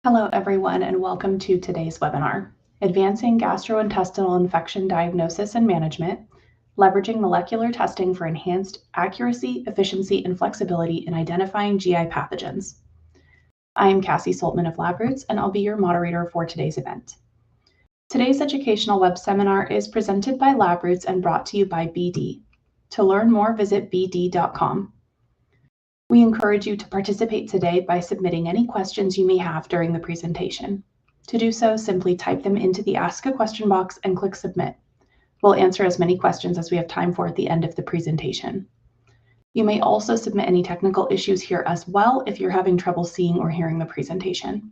Hello, everyone, and welcome to today's webinar, Advancing Gastrointestinal Infection Diagnosis and Management, Leveraging Molecular Testing for Enhanced Accuracy, Efficiency, and Flexibility in Identifying GI Pathogens. I am Cassie Soltman of LabRoots, and I'll be your moderator for today's event. Today's educational web seminar is presented by LabRoots and brought to you by BD. To learn more, visit bd.com. We encourage you to participate today by submitting any questions you may have during the presentation. To do so, simply type them into the Ask a Question box and click Submit. We'll answer as many questions as we have time for at the end of the presentation. You may also submit any technical issues here as well if you're having trouble seeing or hearing the presentation.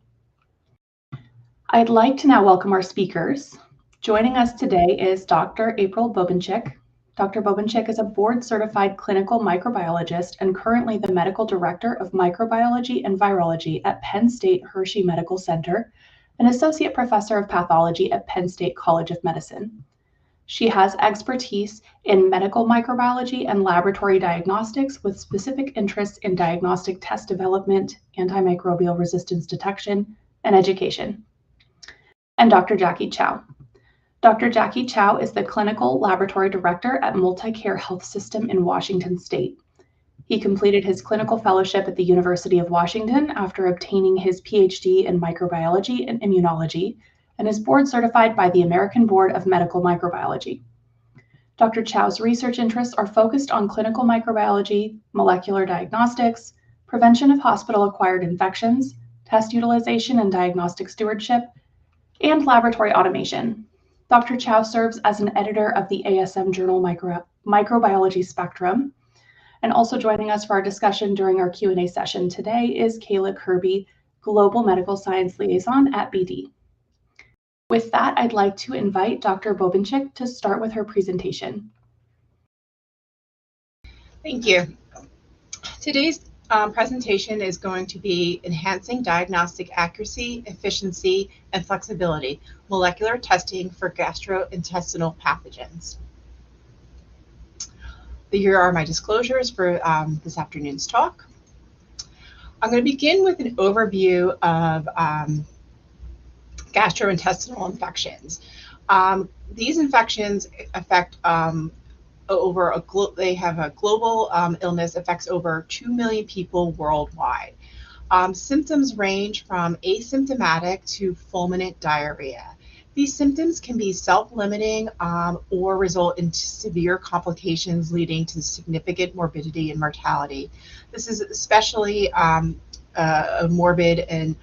I'd like to now welcome our speakers. Joining us today is Dr. April Bobenchik. Dr. Bobenchik is a board-certified clinical microbiologist and currently the medical director of microbiology and virology at Penn State Hershey Medical Center, an associate professor of pathology at Penn State College of Medicine. She has expertise in medical microbiology and laboratory diagnostics with specific interests in diagnostic test development, antimicrobial resistance detection, and education. And Dr. Jacky Chow. Dr. Jacky Chow is the Clinical Laboratory Director at MultiCare Health System in Washington State. He completed his clinical fellowship at the University of Washington after obtaining his Ph.D. in microbiology and immunology, and is board certified by the American Board of Medical Microbiology. Dr. Chow's research interests are focused on clinical microbiology, molecular diagnostics, prevention of hospital-acquired infections, test utilization and diagnostic stewardship, and laboratory automation. Dr. Chow serves as an editor of the ASM journal Microbiology Spectrum. And also joining us for our discussion during our Q&A session today is Kayla Kirby, Global Medical Science Liaison at BD. With that, I'd like to invite Dr. Bobenchik to start with her presentation. Thank you. Today's presentation is going to be Enhancing Diagnostic Accuracy, Efficiency, and Flexibility, Molecular Testing for Gastrointestinal Pathogens. Here are my disclosures for this afternoon's talk. I'm going to begin with an overview of gastrointestinal infections. These infections affect they have a global illness, affects over 2 million people worldwide. Symptoms range from asymptomatic to fulminant diarrhea. These symptoms can be self-limiting or result in severe complications leading to significant morbidity and mortality. This is especially a morbid and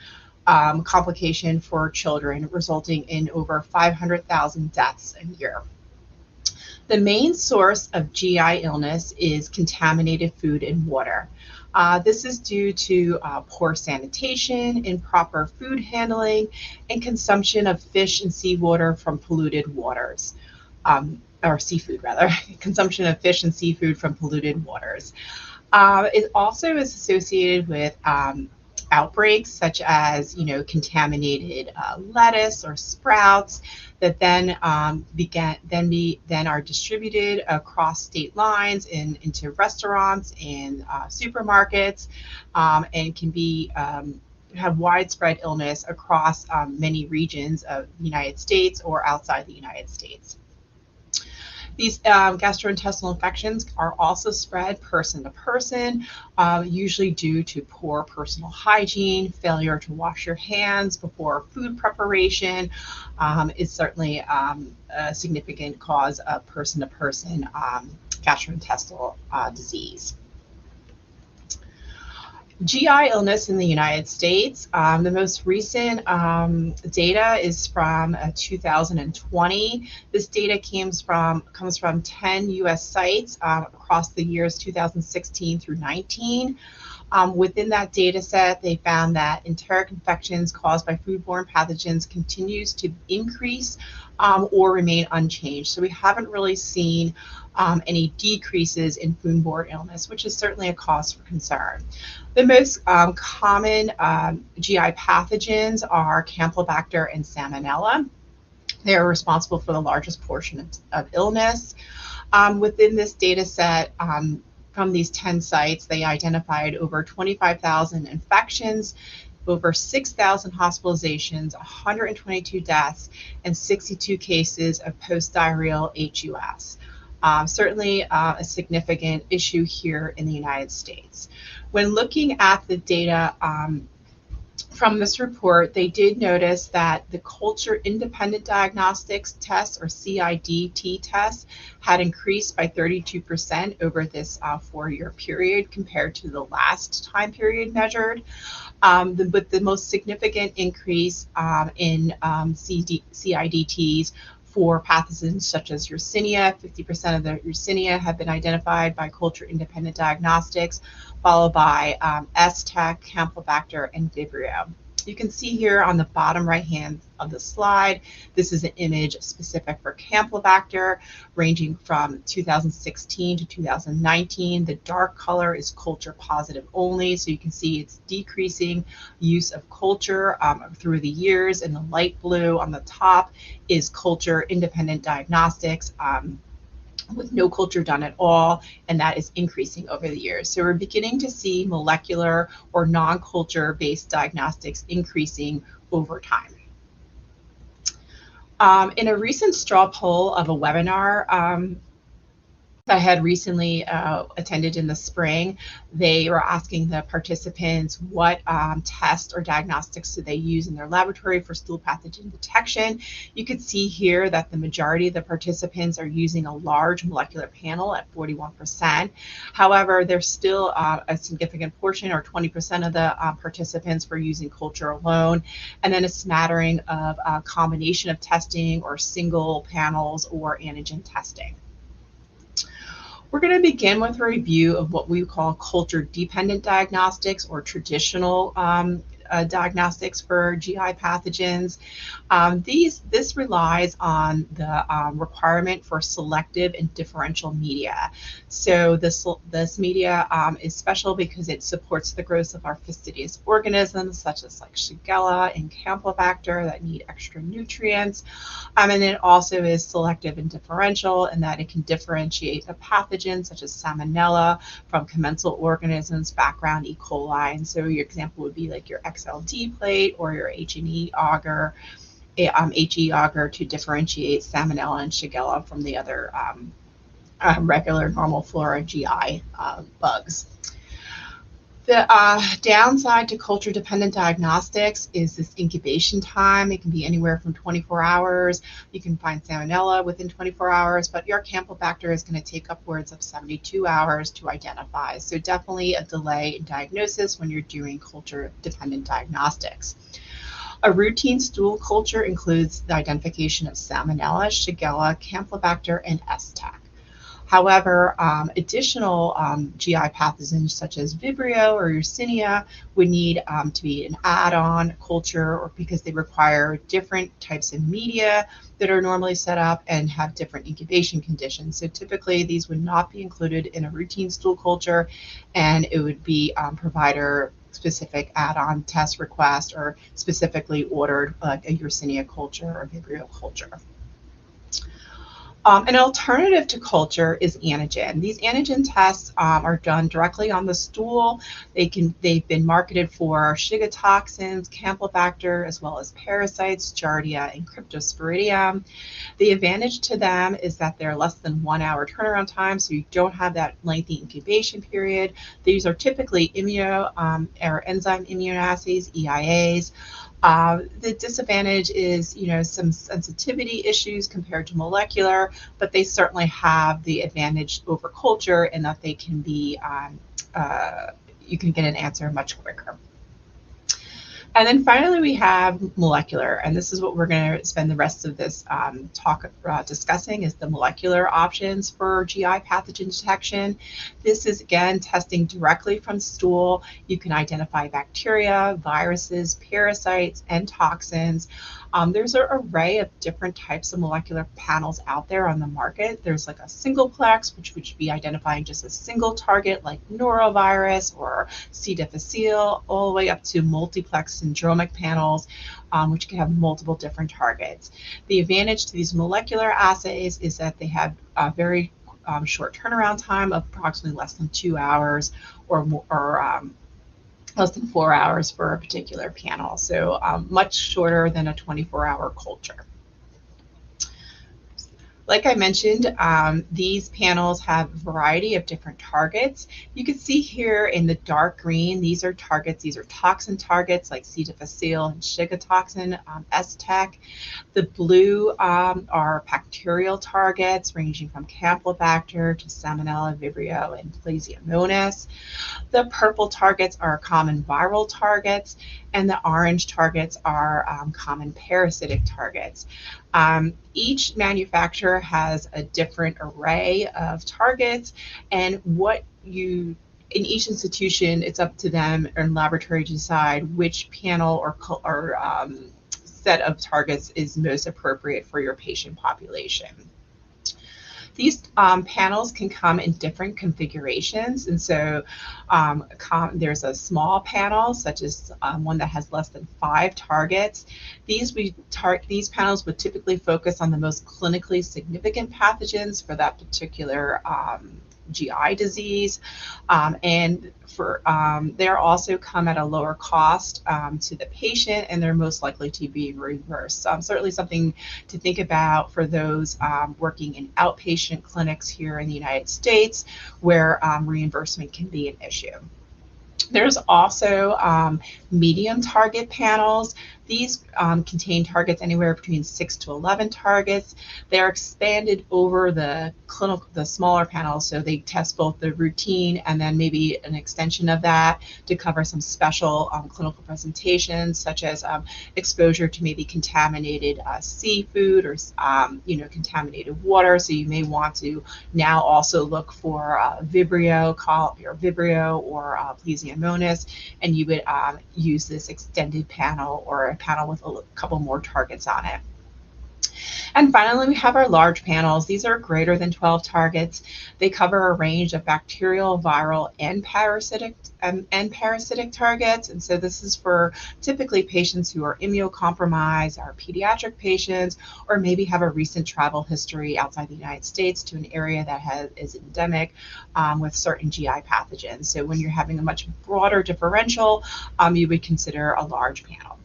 complication for children, resulting in over 500,000 deaths a year. The main source of GI illness is contaminated food and water. This is due to poor sanitation, improper food handling, and consumption of fish and seawater from polluted waters, or seafood rather, consumption of fish and seafood from polluted waters. It also is associated with outbreaks such as, contaminated lettuce or sprouts that then are distributed across state lines into restaurants and supermarkets, and can be have widespread illness across many regions of the United States or outside the United States. These gastrointestinal infections are also spread person to person, usually due to poor personal hygiene. Failure to wash your hands before food preparation is certainly a significant cause of person to person gastrointestinal disease. GI illness in the United States. The most recent data is from 2020. This data comes from 10 U.S. sites across the years 2016 through 19. Within that data set, they found that enteric infections caused by foodborne pathogens continues to increase or remain unchanged. So we haven't really seen any decreases in foodborne illness, which is certainly a cause for concern. The most common GI pathogens are Campylobacter and Salmonella. They are responsible for the largest portion of illness. Within this data set, from these 10 sites, they identified over 25,000 infections over 6,000 hospitalizations, 122 deaths, and 62 cases of post-diarrheal HUS. Certainly a significant issue here in the United States. When looking at the data from this report, they did notice that the culture independent diagnostics tests, or CIDT tests, had increased by 32% over this 4-year period compared to the last time period measured. But the most significant increase in CIDTs for pathogens such as Yersinia. 50% of the Yersinia have been identified by culture independent diagnostics, followed by S-Tech, Campylobacter, and Vibrio. You can see here on the bottom right hand of the slide, this is an image specific for Campylobacter, ranging from 2016 to 2019. The dark color is culture positive only, so you can see it's decreasing use of culture through the years, and the light blue on the top is culture independent diagnostics, with no culture done at all, and that is increasing over the years. So we're beginning to see molecular or non-culture based diagnostics increasing over time. In a recent straw poll of a webinar I had recently attended in the spring, they were asking the participants what tests or diagnostics do they use in their laboratory for stool pathogen detection. You could see here that the majority of the participants are using a large molecular panel at 41%. However, there's still a significant portion, or 20% of the participants, were using culture alone, and then a smattering of a combination of testing or single panels or antigen testing. We're going to begin with a review of what we call culture-dependent diagnostics, or traditional diagnostics for GI pathogens. This relies on the requirement for selective and differential media. So this media is special because it supports the growth of our fastidious organisms, such as like Shigella and Campylobacter, that need extra nutrients. And it also is selective and differential in that it can differentiate a pathogen such as Salmonella from commensal organisms, background E. coli. And so your example would be like your XLD plate or your H&E agar, HE agar, to differentiate Salmonella and Shigella from the other regular normal flora GI bugs. The downside to culture-dependent diagnostics is this incubation time. It can be anywhere from 24 hours. You can find Salmonella within 24 hours, but your Campylobacter is going to take upwards of 72 hours to identify. So definitely a delay in diagnosis when you're doing culture-dependent diagnostics. A routine stool culture includes the identification of Salmonella, Shigella, Campylobacter, and S-Tech. However, additional GI pathogens such as Vibrio or Yersinia would need to be an add-on culture, or because they require different types of media that are normally set up and have different incubation conditions. So typically these would not be included in a routine stool culture, and it would be provider specific add-on test request, or specifically ordered like a Yersinia culture or Vibrio culture. An alternative to culture is antigen. These antigen tests are done directly on the stool. They've been marketed for Shiga toxins, Campylobacter, as well as parasites, Giardia, and Cryptosporidium. The advantage to them is that they're less than 1 hour turnaround time, so you don't have that lengthy incubation period. These are typically or enzyme immunoassays, EIAs. The disadvantage is, some sensitivity issues compared to molecular, but they certainly have the advantage over culture in that they can be, you can get an answer much quicker. And then finally, we have molecular, and this is what we're going to spend the rest of this talk discussing, is the molecular options for GI pathogen detection. This is, again, testing directly from stool. You can identify bacteria, viruses, parasites, and toxins. There's an array of different types of molecular panels out there on the market. There's like a singleplex, which would be identifying just a single target like norovirus or C. difficile, all the way up to multiplex syndromic panels, which can have multiple different targets. The advantage to these molecular assays is that they have a very short turnaround time of approximately less than 2 hours, or less than 4 hours for a particular panel. So much shorter than a 24-hour culture. Like I mentioned, these panels have a variety of different targets. You can see here in the dark green, these are targets, these are toxin targets like C. difficile and Shiga toxin, S-Tech. The blue are bacterial targets ranging from Campylobacter to Salmonella, Vibrio, and Plasmodium. The purple targets are common viral targets, and the orange targets are common parasitic targets. Each manufacturer has a different array of targets, and in each institution, it's up to them or laboratory to decide which panel or set of targets is most appropriate for your patient population. These panels can come in different configurations, and so there's a small panel, such as one that has less than 5 targets. These panels would typically focus on the most clinically significant pathogens for that particular GI disease, and they're also come at a lower cost to the patient, and they're most likely to be reimbursed. Certainly something to think about for those working in outpatient clinics here in the United States, where reimbursement can be an issue. There's also medium target panels. These contain targets anywhere between 6 to 11 targets. They're expanded over the smaller panels, so they test both the routine and then maybe an extension of that to cover some special clinical presentations, such as exposure to maybe contaminated seafood or contaminated water. So you may want to now also look for Vibrio or Plasmodium, and you would use this extended panel or a panel with a couple more targets on it. And finally, we have our large panels. These are greater than 12 targets. They cover a range of bacterial, viral, and parasitic targets. And so this is for typically patients who are immunocompromised, are pediatric patients, or maybe have a recent travel history outside the United States to an area that is endemic with certain GI pathogens. So when you're having a much broader differential, you would consider a large panel.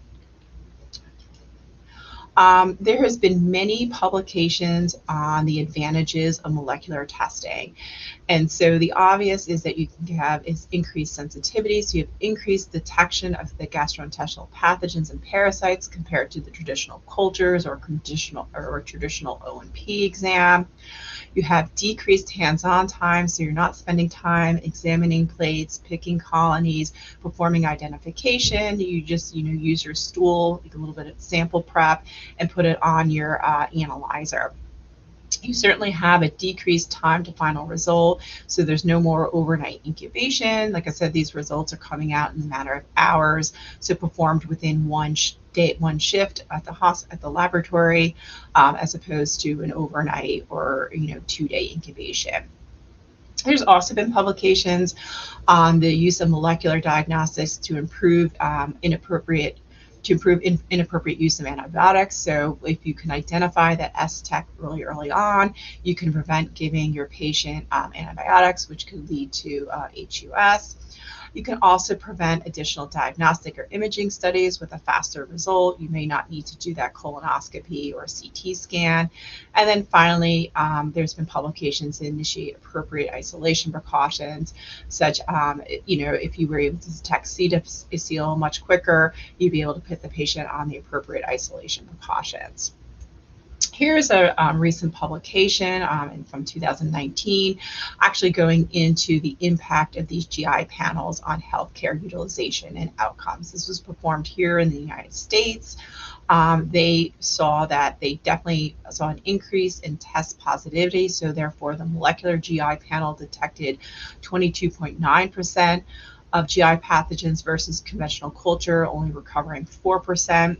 There has been many publications on the advantages of molecular testing. And so the obvious is that you can have increased sensitivity, so you have increased detection of the gastrointestinal pathogens and parasites compared to the traditional cultures or traditional O&P exam. You have decreased hands-on time, so you're not spending time examining plates, picking colonies, performing identification. You just use your stool, a little bit of sample prep, and put it on your analyzer. You certainly have a decreased time to final result, so there's no more overnight incubation. Like I said, these results are coming out in a matter of hours, so performed within one shift at the laboratory, as opposed to an overnight or 2-day incubation. There's also been publications on the use of molecular diagnostics to improve inappropriate use of antibiotics. So if you can identify that S-Tech really early on, you can prevent giving your patient antibiotics, which could lead to HUS. You can also prevent additional diagnostic or imaging studies with a faster result. You may not need to do that colonoscopy or CT scan. And then finally, there's been publications to initiate appropriate isolation precautions, such if you were able to detect C. difficile much quicker, you'd be able to put the patient on the appropriate isolation precautions. Here's a recent publication from 2019, actually going into the impact of these GI panels on healthcare utilization and outcomes. This was performed here in the United States. They definitely saw an increase in test positivity, so therefore the molecular GI panel detected 22.9% of GI pathogens versus conventional culture only recovering 4%.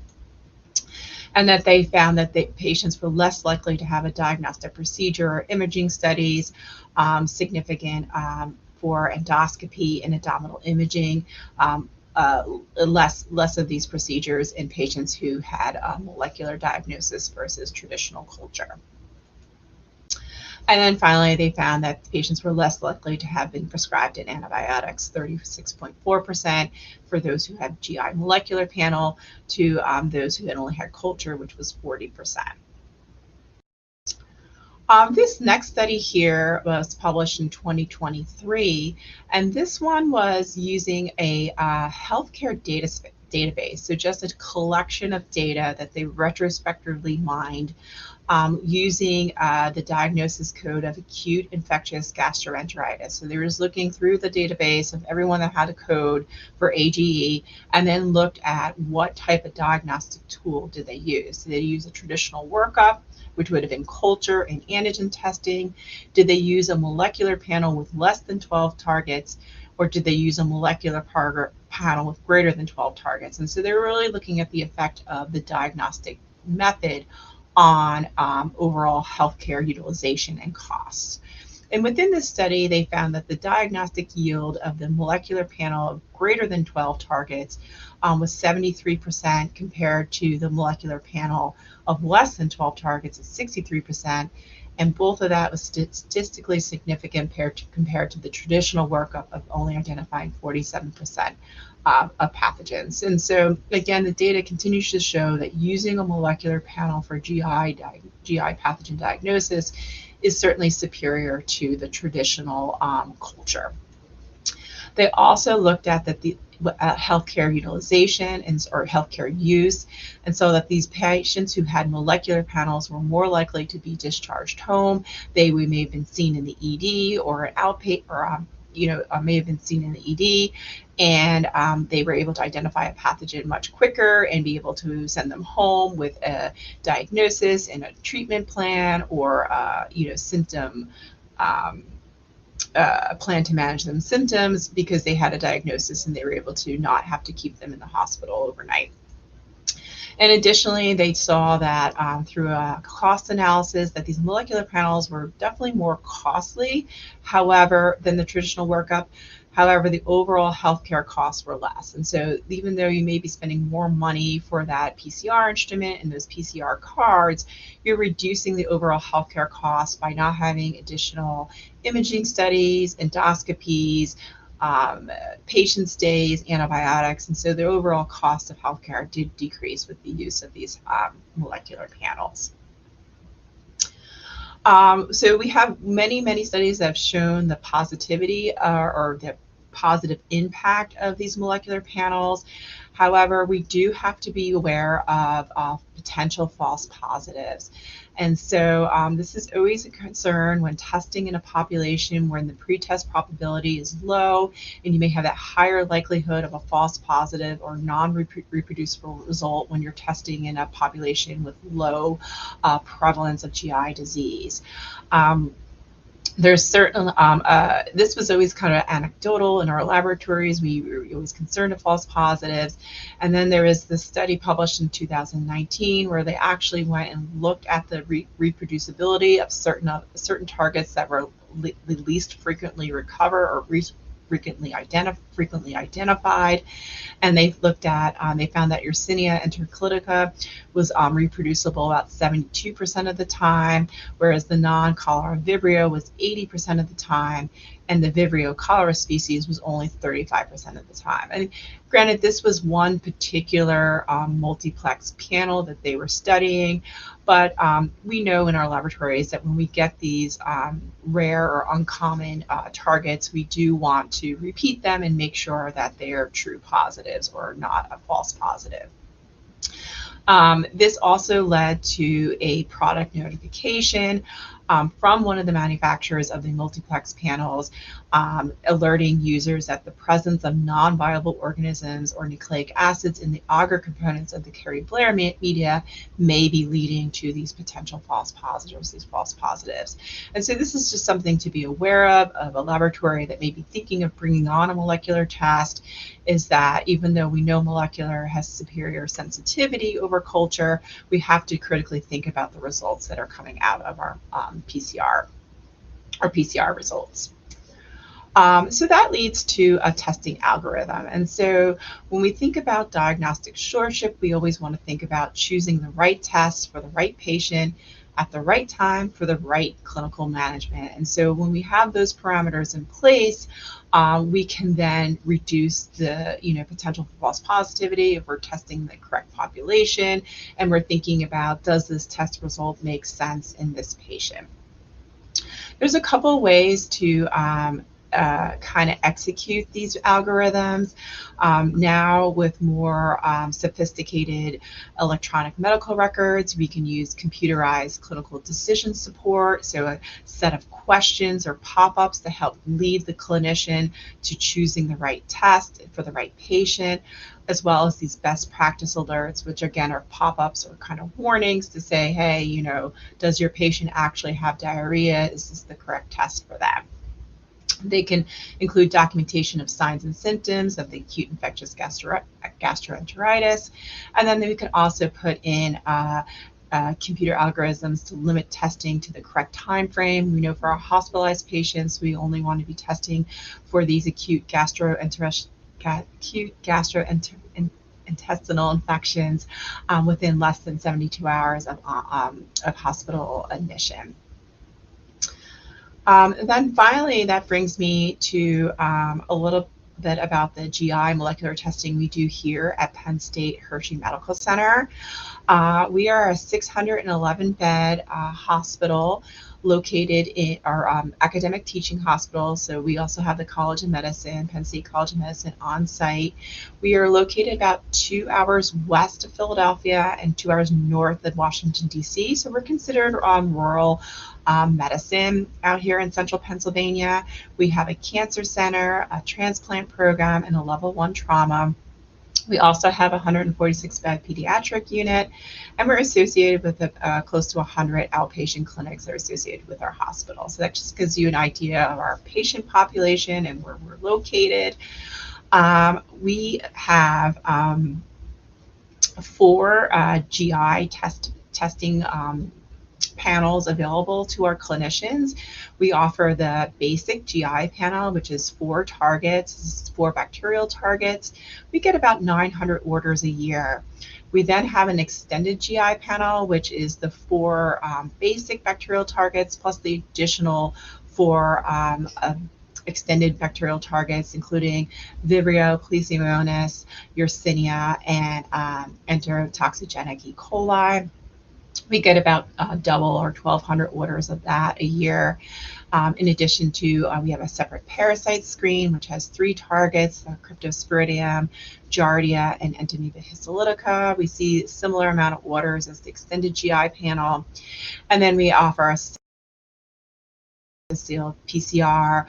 And that they found that the patients were less likely to have a diagnostic procedure or imaging studies, significant for endoscopy and abdominal imaging, less of these procedures in patients who had a molecular diagnosis versus traditional culture. And then finally, they found that patients were less likely to have been prescribed an antibiotics, 36.4% for those who had GI molecular panel to those who had only had culture, which was 40%. This next study here was published in 2023, and this one was using a healthcare database, so just a collection of data that they retrospectively mined using the diagnosis code of acute infectious gastroenteritis. So they were just looking through the database of everyone that had a code for AGE and then looked at what type of diagnostic tool did they use. Did they use a traditional workup, which would have been culture and antigen testing? Did they use a molecular panel with less than 12 targets? Or did they use a molecular panel with greater than 12 targets? And so they were really looking at the effect of the diagnostic method on overall healthcare utilization and costs. And within this study, they found that the diagnostic yield of the molecular panel of greater than 12 targets was 73% compared to the molecular panel of less than 12 targets at 63%. And both of that was statistically significant compared to the traditional workup of only identifying 47% of pathogens. And so, again, the data continues to show that using a molecular panel for GI pathogen diagnosis is certainly superior to the traditional culture. They also looked at the healthcare utilization or healthcare use, and so that these patients who had molecular panels were more likely to be discharged home. They may have been seen in the ED or an outpatient, or may have been seen in the ED, and they were able to identify a pathogen much quicker and be able to send them home with a diagnosis and a treatment plan, or symptom. Plan to manage them symptoms because they had a diagnosis and they were able to not have to keep them in the hospital overnight. And additionally, they saw that through a cost analysis that these molecular panels were definitely more costly, however, than the traditional workup. However, the overall healthcare costs were less. And so even though you may be spending more money for that PCR instrument and those PCR cards, you're reducing the overall healthcare costs by not having additional imaging studies, endoscopies, patient stays, antibiotics, and so the overall cost of healthcare did decrease with the use of these molecular panels. So we have many studies that have shown the positivity or the positive impact of these molecular panels. However, we do have to be aware of potential false positives. And so this is always a concern when testing in a population where the pretest probability is low, and you may have that higher likelihood of a false positive or non-reproducible result when you're testing in a population with low prevalence of GI disease. There's certain, this was always kind of anecdotal in our laboratories. We were always concerned of false positives. And then there is this study published in 2019 where they actually went and looked at the reproducibility of certain targets that were least frequently recovered or frequently identified, and they looked at, they found that Yersinia enterocolitica was reproducible about 72% of the time, whereas the non-cholera Vibrio was 80% of the time, and the Vibrio cholera species was only 35% of the time. And granted, this was one particular multiplex panel that they were studying, but we know in our laboratories that when we get these rare or uncommon targets, we do want to repeat them and make sure that they are true positives or not a false positive. This also led to a product notification from one of the manufacturers of the multiplex panels, alerting users that the presence of non-viable organisms or nucleic acids in the agar components of the Carey-Blair media may be leading to these potential false positives. And so this is just something to be aware of a laboratory that may be thinking of bringing on a molecular test, is that even though we know molecular has superior sensitivity over culture, we have to critically think about the results that are coming out of our PCR results. So that leads to a testing algorithm. And so when we think about diagnostic stewardship, we always want to think about choosing the right test for the right patient, at the right time for the right clinical management. And so when we have those parameters in place, we can then reduce the potential for false positivity if we're testing the correct population and we're thinking about, does this test result make sense in this patient? There's a couple ways to kind of execute these algorithms. Now with more sophisticated electronic medical records, we can use computerized clinical decision support. So a set of questions or pop-ups to help lead the clinician to choosing the right test for the right patient, as well as these best practice alerts, which again are pop-ups or kind of warnings to say, hey, does your patient actually have diarrhea? Is this the correct test for them? They can include documentation of signs and symptoms of the acute infectious gastroenteritis. And then we can also put in computer algorithms to limit testing to the correct time frame. We know for our hospitalized patients, we only want to be testing for these acute gastrointestinal infections within less than 72 hours of hospital admission. And then finally, that brings me to a little bit about the GI molecular testing we do here at Penn State Hershey Medical Center. We are a 611-bed hospital located in our academic teaching hospital. So we also have the College of Medicine, Penn State College of Medicine on site. We are located about 2 hours west of Philadelphia and 2 hours north of Washington, D.C. So we're considered rural medicine out here in central Pennsylvania. We have a cancer center, a transplant program, and a level 1 trauma. We also have a 146-bed pediatric unit, and we're associated with close to 100 outpatient clinics that are associated with our hospital. So that just gives you an idea of our patient population and where we're located. We have 4 GI testing panels available to our clinicians. We offer the basic GI panel, which is 4 targets, 4 bacterial targets. We get about 900 orders a year. We then have an extended GI panel, which is the 4 basic bacterial targets plus the additional 4 extended bacterial targets, including Vibrio, Plasmodiosis, Yersinia, and enterotoxigenic E. coli. We get about double or 1,200 orders of that a year. In addition to, we have a separate parasite screen, which has 3 targets, Cryptosporidium, Giardia, and Entamoeba histolytica. We see a similar amount of orders as the extended GI panel. And then we offer a PCR,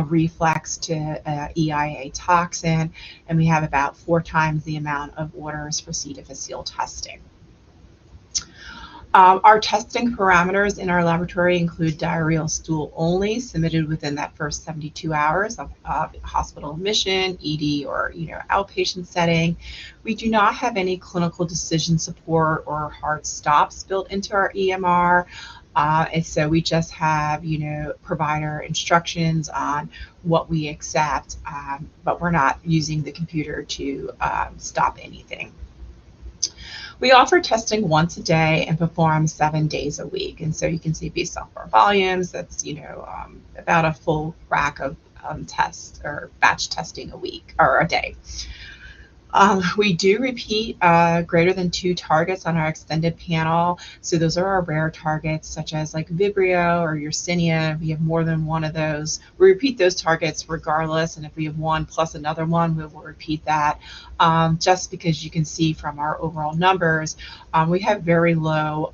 reflex to EIA toxin, and we have about 4 times the amount of orders for C. difficile testing. Our testing parameters in our laboratory include diarrheal stool only, submitted within that first 72 hours of hospital admission, ED, or outpatient setting. We do not have any clinical decision support or hard stops built into our EMR. And so we just have, provider instructions on what we accept, but we're not using the computer to stop anything. We offer testing once a day and perform 7 days a week. And so you can see based off our volumes, that's, about a full rack of tests or batch testing a week or a day. We do repeat greater than 2 targets on our extended panel. So those are our rare targets, such as like Vibrio or Yersinia. We have more than one of those. We repeat those targets regardless. And if we have one plus another one, we will repeat that. Just because you can see from our overall numbers, we have very low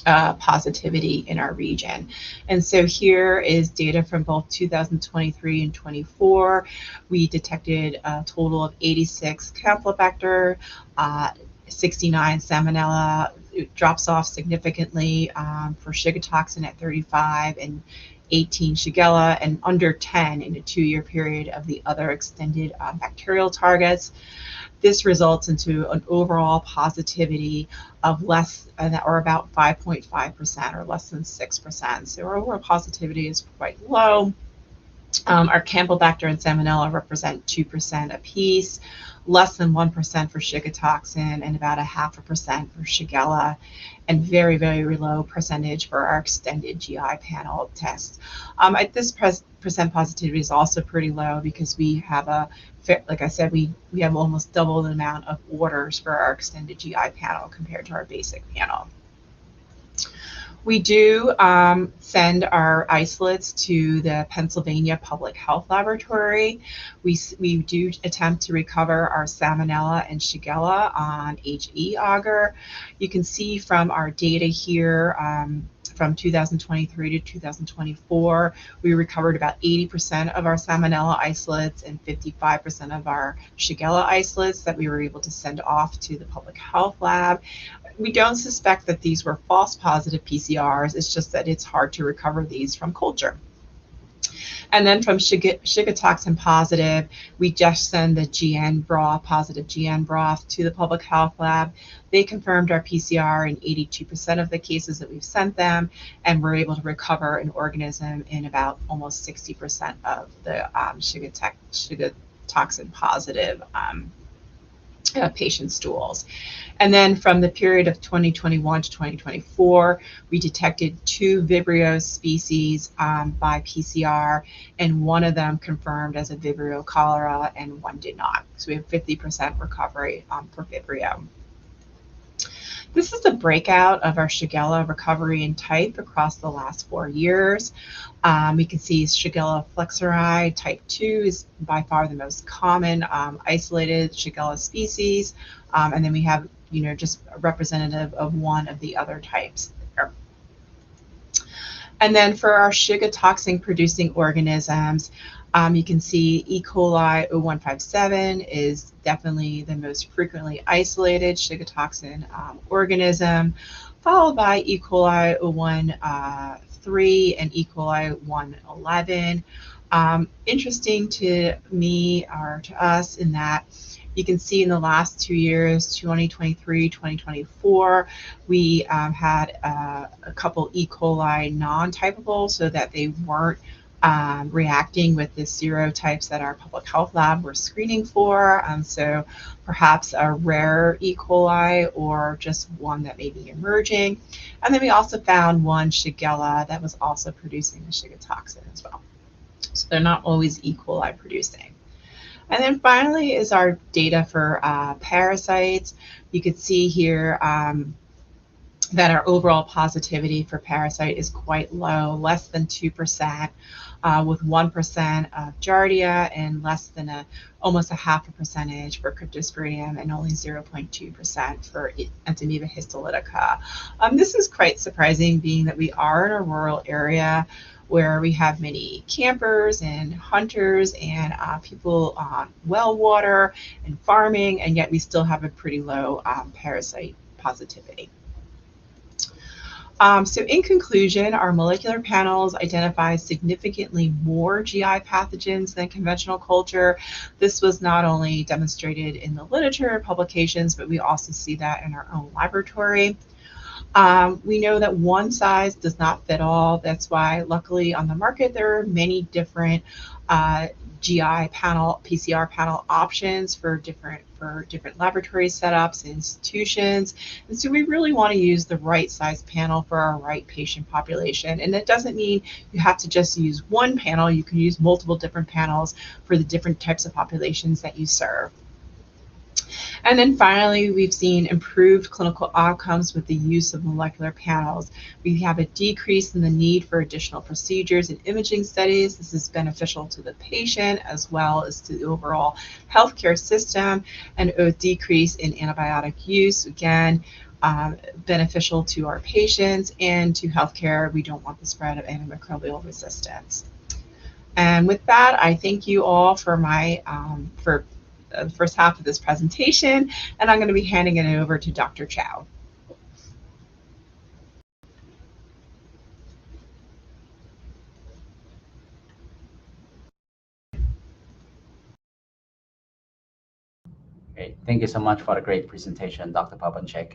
positivity in our region. And so here is data from both 2023 and 24. We detected a total of 86 Campylobacter, 69 Salmonella. It drops off significantly for Shiga toxin at 35 and 18 Shigella, and under 10 in a 2-year period of the other extended bacterial targets. This results into an overall positivity of less, or about 5.5% or less than 6%. So our overall positivity is quite low. Our Campylobacter and Salmonella represent 2% apiece, less than 1% for Shiga toxin, and about 0.5% for Shigella, and very, very low percentage for our extended GI panel test. At this percent positivity is also pretty low because we have like I said, we have almost double the amount of orders for our extended GI panel compared to our basic panel. We do send our isolates to the Pennsylvania Public Health Laboratory. We do attempt to recover our Salmonella and Shigella on HE agar. You can see from our data here from 2023 to 2024, we recovered about 80% of our Salmonella isolates and 55% of our Shigella isolates that we were able to send off to the public health lab. We don't suspect that these were false positive PCRs. It's just that it's hard to recover these from culture. And then from Shiga toxin positive, we just send the GN broth, positive GN broth to the public health lab. They confirmed our PCR in 82% of the cases that we've sent them, and we're able to recover an organism in about almost 60% of the Shiga toxin positive patient stools. And then from the period of 2021 to 2024, we detected 2 Vibrio species by PCR, and one of them confirmed as a Vibrio cholera and one did not. So we have 50% recovery for Vibrio. This is the breakout of our Shigella recovery and type across the last 4 years. We can see Shigella flexuri type 2 is by far the most common isolated Shigella species. And then we have, just a representative of one of the other types there. And then for our Shiga toxin producing organisms, you can see E. coli 0157 is definitely the most frequently isolated Shiga toxin organism, followed by E. coli 013 and E. coli 111. Interesting to me or to us in that you can see in the last 2 years, 2023, 2024, we had a couple E. coli non-typable so that they weren't reacting with the serotypes that our public health lab were screening for. So perhaps a rare E. coli or just one that may be emerging. And then we also found one Shigella that was also producing the Shiga toxin as well. So they're not always E. coli producing. And then finally is our data for parasites. You could see here that our overall positivity for parasite is quite low, less than 2%, with 1% of Giardia and less than almost 0.5% for Cryptosporidium and only 0.2% for Entamoeba histolytica. This is quite surprising, being that we are in a rural area where we have many campers and hunters and people on well water and farming, and yet we still have a pretty low parasite positivity. So in conclusion, our molecular panels identify significantly more GI pathogens than conventional culture. This was not only demonstrated in the literature and publications, but we also see that in our own laboratory. We know that one size does not fit all. That's why, luckily, on the market, there are many different GI panel, PCR panel options for different laboratory setups and institutions. And so we really want to use the right size panel for our right patient population. And that doesn't mean you have to just use one panel. You can use multiple different panels for the different types of populations that you serve. And then finally, we've seen improved clinical outcomes with the use of molecular panels. We have a decrease in the need for additional procedures and imaging studies. This is beneficial to the patient as well as to the overall healthcare system, and a decrease in antibiotic use. Again, beneficial to our patients and to healthcare. We don't want the spread of antimicrobial resistance. And with that, I thank you all for the first half of this presentation, and I'm going to be handing it over to Dr. Chow. Great. Thank you so much for the great presentation, Dr. Bobenchik.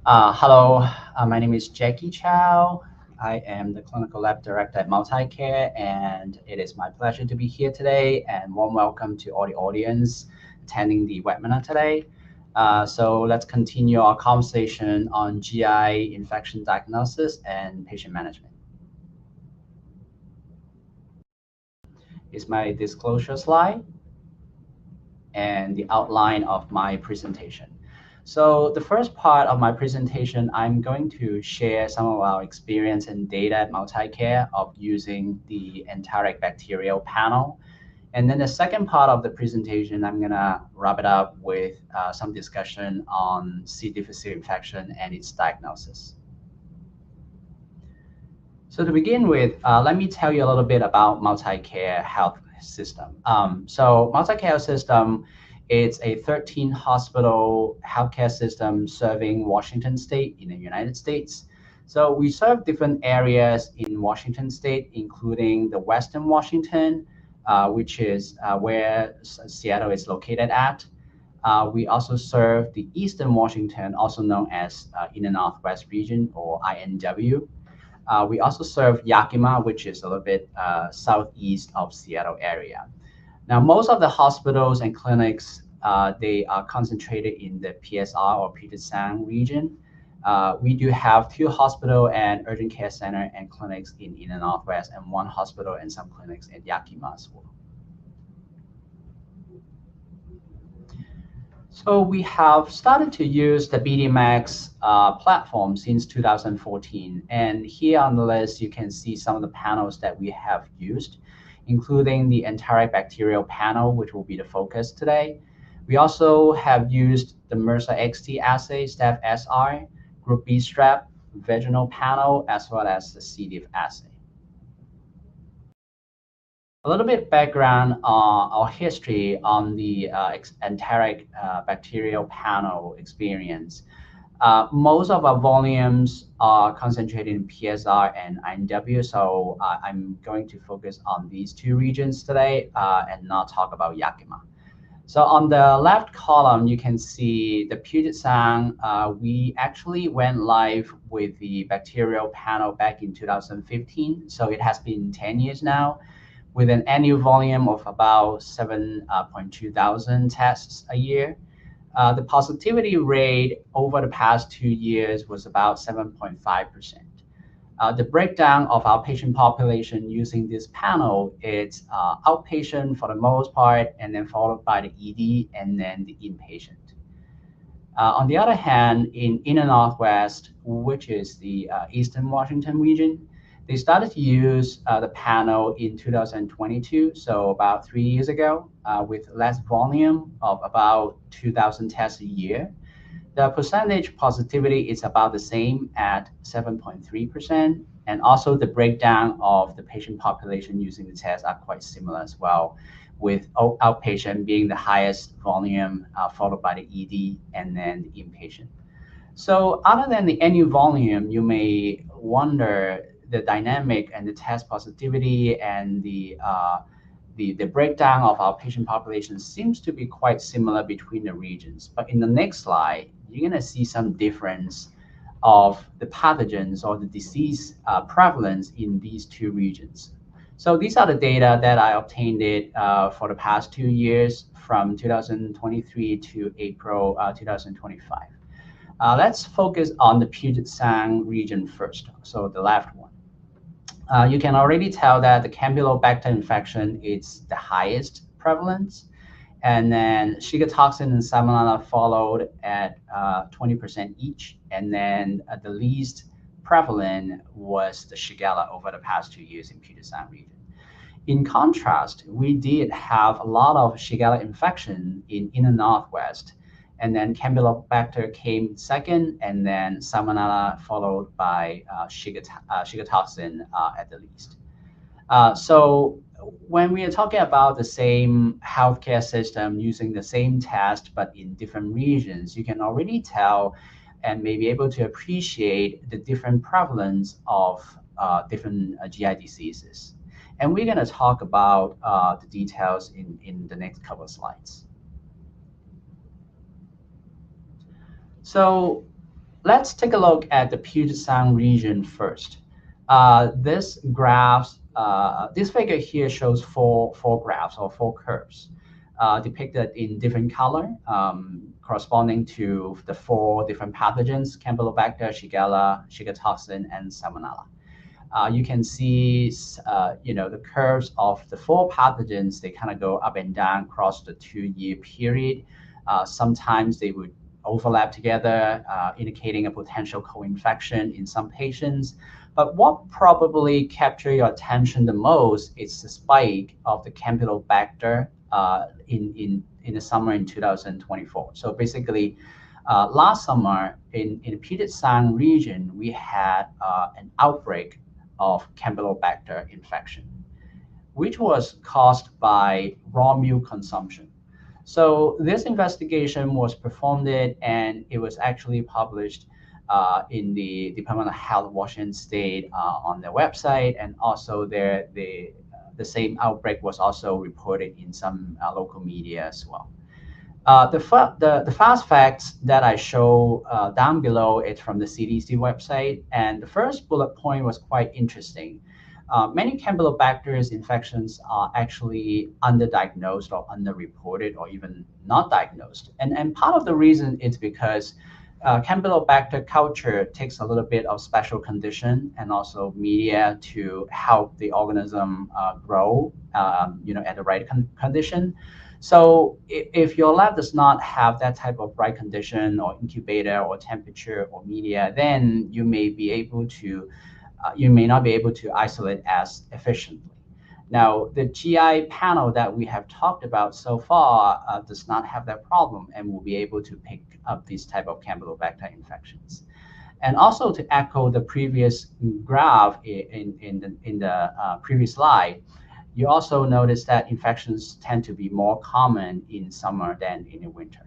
Hello, my name is Jacky Chow. I am the Clinical Lab Director at Multicare, and it is my pleasure to be here today, and warm welcome to all the audience attending the webinar today. So let's continue our conversation on GI infection diagnosis and patient management. Is my disclosure slide and the outline of my presentation. So the first part of my presentation, I'm going to share some of our experience and data at Multicare of using the enteric bacterial panel. And then the second part of the presentation, I'm gonna wrap it up with some discussion on C. difficile infection and its diagnosis. So to begin with, let me tell you a little bit about Multicare Health System. So Multicare Health System, it's a 13-hospital healthcare system serving Washington State in the United States. So we serve different areas in Washington State, including the Western Washington, which is where Seattle is located at. We also serve the Eastern Washington, also known as Inner Northwest Region, or INW. We also serve Yakima, which is a little bit southeast of Seattle area. Now, most of the hospitals and clinics, they are concentrated in the PSR or Puget Sound region. We do have 2 hospital and urgent care center and clinics in Inner Northwest, and 1 hospital and some clinics in Yakima as well. So we have started to use the BDMX platform since 2014. And here on the list, you can see some of the panels that we have used, including the enteric bacterial panel, which will be the focus today. We also have used the MRSA XT assay, Staph SR, Group B strep, vaginal panel, as well as the C. diff assay. A little bit background on our history on the enteric bacterial panel experience. Most of our volumes are concentrated in PSR and INW, so I'm going to focus on these 2 regions today and not talk about Yakima. So on the left column, you can see the Puget Sound. We actually went live with the bacterial panel back in 2015, so it has been 10 years now, with an annual volume of about 7.2 thousand tests a year. The positivity rate over the past 2 years was about 7.5%. The breakdown of our patient population using this panel is outpatient for the most part, and then followed by the ED, and then the inpatient. On the other hand, in Inner Northwest, which is the Eastern Washington region, they started to use the panel in 2022, so about 3 years ago, with less volume of about 2,000 tests a year. The percentage positivity is about the same at 7.3%, and also the breakdown of the patient population using the test are quite similar as well, with outpatient being the highest volume, followed by the ED, and then the inpatient. So other than the annual volume, you may wonder the dynamic and the test positivity and the breakdown of our patient population seems to be quite similar between the regions. But in the next slide, you're going to see some difference of the pathogens or the disease prevalence in these 2 regions. So these are the data that I obtained for the past 2 years, from 2023 to April 2025. Let's focus on the Puget Sound region first, so the left one. You can already tell that the Campylobacter infection is the highest prevalence, and then Shiga toxin and Salmonella followed at 20% each, and then the least prevalent was the Shigella over the past 2 years in Puget Sound region. In contrast, we did have a lot of Shigella infection in Inner Northwest, and then Campylobacter came second, and then Salmonella followed by Shiga toxin at the least. So when we are talking about the same healthcare system using the same test but in different regions, you can already tell and may be able to appreciate the different prevalence of different GI diseases. And we're going to talk about the details in the next couple of slides. So let's take a look at the Puget Sound region first. This graphs, this figure here shows four graphs or four curves depicted in different color, corresponding to the four different pathogens: Campylobacter, Shigella, Shiga toxin, and Salmonella. You can see, the curves of the four pathogens. They kind of go up and down across the 2-year period. Sometimes they would overlap together, indicating a potential co-infection in some patients. But what probably captured your attention the most is the spike of the Campylobacter in the summer in 2024. So basically, last summer in the Puget Sound region, we had an outbreak of Campylobacter infection, which was caused by raw milk consumption. So this investigation was performed and it was actually published in the Department of Health of Washington State on their website, and also the same outbreak was also reported in some local media as well. The fast facts that I show down below is from the CDC website, and the first bullet point was quite interesting. Many Campylobacter infections are actually underdiagnosed or underreported or even not diagnosed. And part of the reason is because Campylobacter culture takes a little bit of special condition and also media to help the organism grow at the right condition. So if your lab does not have that type of right condition or incubator or temperature or media, then you may not be able to isolate as efficiently. Now, the GI panel that we have talked about so far does not have that problem and will be able to pick up these type of Campylobacter infections. And also to echo the previous graph in the previous slide, you also notice that infections tend to be more common in summer than in the winter.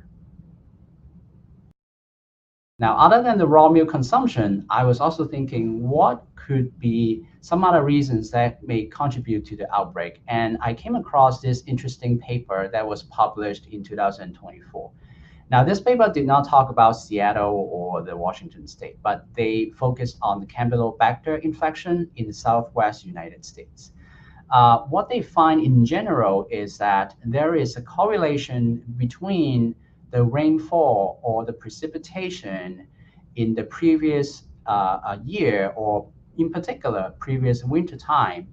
Now, other than the raw milk consumption, I was also thinking what could be some other reasons that may contribute to the outbreak. And I came across this interesting paper that was published in 2024. Now, this paper did not talk about Seattle or the Washington state, but they focused on the Campylobacter infection in the Southwest United States. What they find in general is that there is a correlation between the rainfall or the precipitation in the previous year, or in particular previous winter time,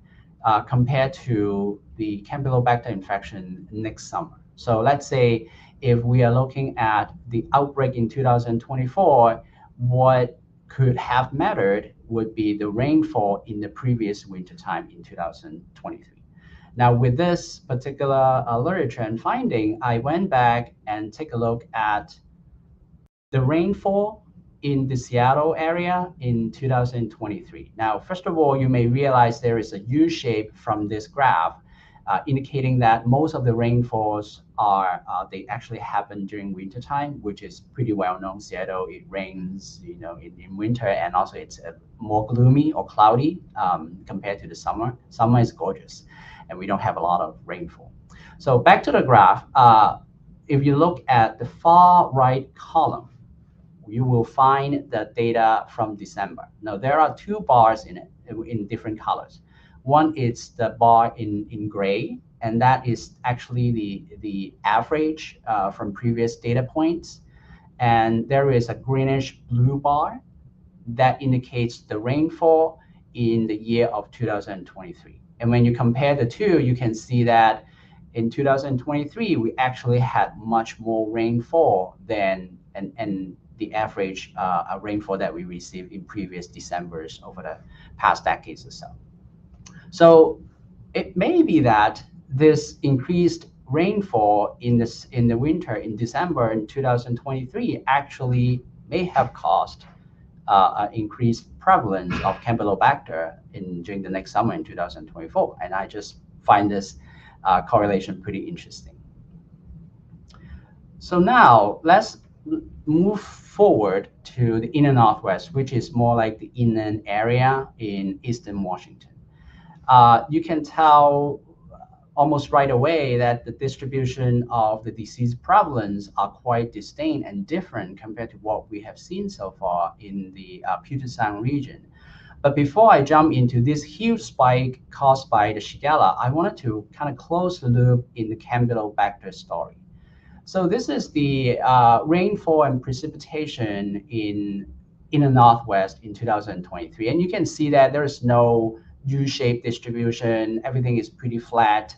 compared to the Campylobacter infection next summer. So let's say if we are looking at the outbreak in 2024, what could have mattered would be the rainfall in the previous winter time in 2023. Now, with this particular literature and finding, I went back and take a look at the rainfall in the Seattle area in 2023. Now, first of all, you may realize there is a U shape from this graph, indicating that most of the rainfalls they actually happen during wintertime, which is pretty well known. Seattle, it rains, in winter, and also it's more gloomy or cloudy compared to the summer. Summer is gorgeous, and we don't have a lot of rainfall. So back to the graph. If you look at the far right column, you will find the data from December. Now, there are two bars in it in different colors. One is the bar in gray, and that is actually the average from previous data points. And there is a greenish blue bar that indicates the rainfall in the year of 2023. And when you compare the two, you can see that in 2023, we actually had much more rainfall than and the average rainfall that we received in previous Decembers over the past decades or so. So it may be that this increased rainfall in the winter in December in 2023 actually may have caused an increased prevalence of Campylobacter during the next summer in 2024. And I just find this correlation pretty interesting. So now let's move forward to the inner Northwest, which is more like the inland area in Eastern Washington. You can tell almost right away that the distribution of the disease prevalence are quite distinct and different compared to what we have seen so far in the Puget Sound region. But before I jump into this huge spike caused by the Shigella, I wanted to kind of close the loop in the Campylobacter story. So this is the rainfall and precipitation in the Northwest in 2023. And you can see that there is no U-shaped distribution. Everything is pretty flat.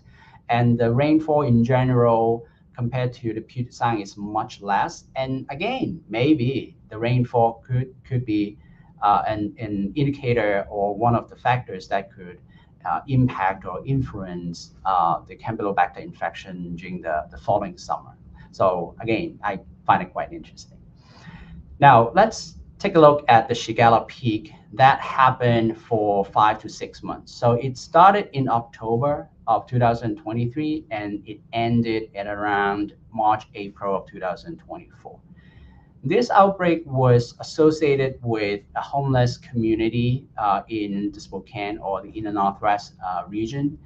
And the rainfall in general compared to the Puget Sound is much less. And again, maybe the rainfall could be an indicator or one of the factors that could impact or influence the Campylobacter infection during the following summer. So again, I find it quite interesting. Now, let's take a look at the Shigella peak that happened for 5 to 6 months. So it started in October of 2023, and it ended at around March, April of 2024. This outbreak was associated with a homeless community in the Spokane or the inner Northwest region.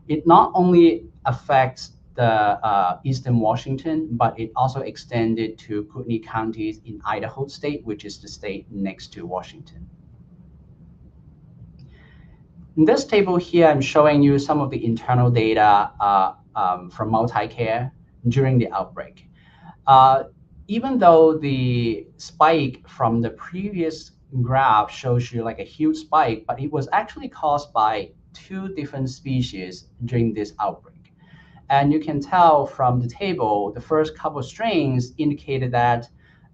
It not only affects the Eastern Washington, but it also extended to Kootenai counties in Idaho state, which is the state next to Washington. In this table here, I'm showing you some of the internal data from Multicare during the outbreak. Even though the spike from the previous graph shows you like a huge spike, but it was actually caused by 2 different species during this outbreak. And you can tell from the table, the first couple of strains indicated that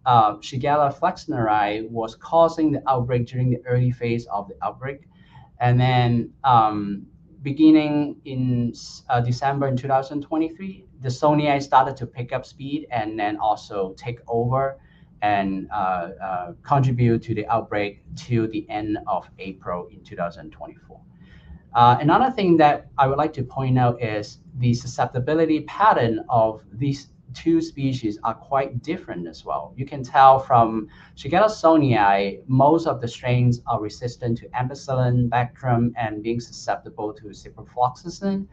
Shigella flexneri was causing the outbreak during the early phase of the outbreak. And then beginning in December in 2023, the Soniae started to pick up speed and then also take over and contribute to the outbreak till the end of April in 2024. Another thing that I would like to point out is the susceptibility pattern of these 2 species are quite different as well. You can tell from Shigella soniae, most of the strains are resistant to ampicillin, Bactrim, and being susceptible to ciprofloxacin.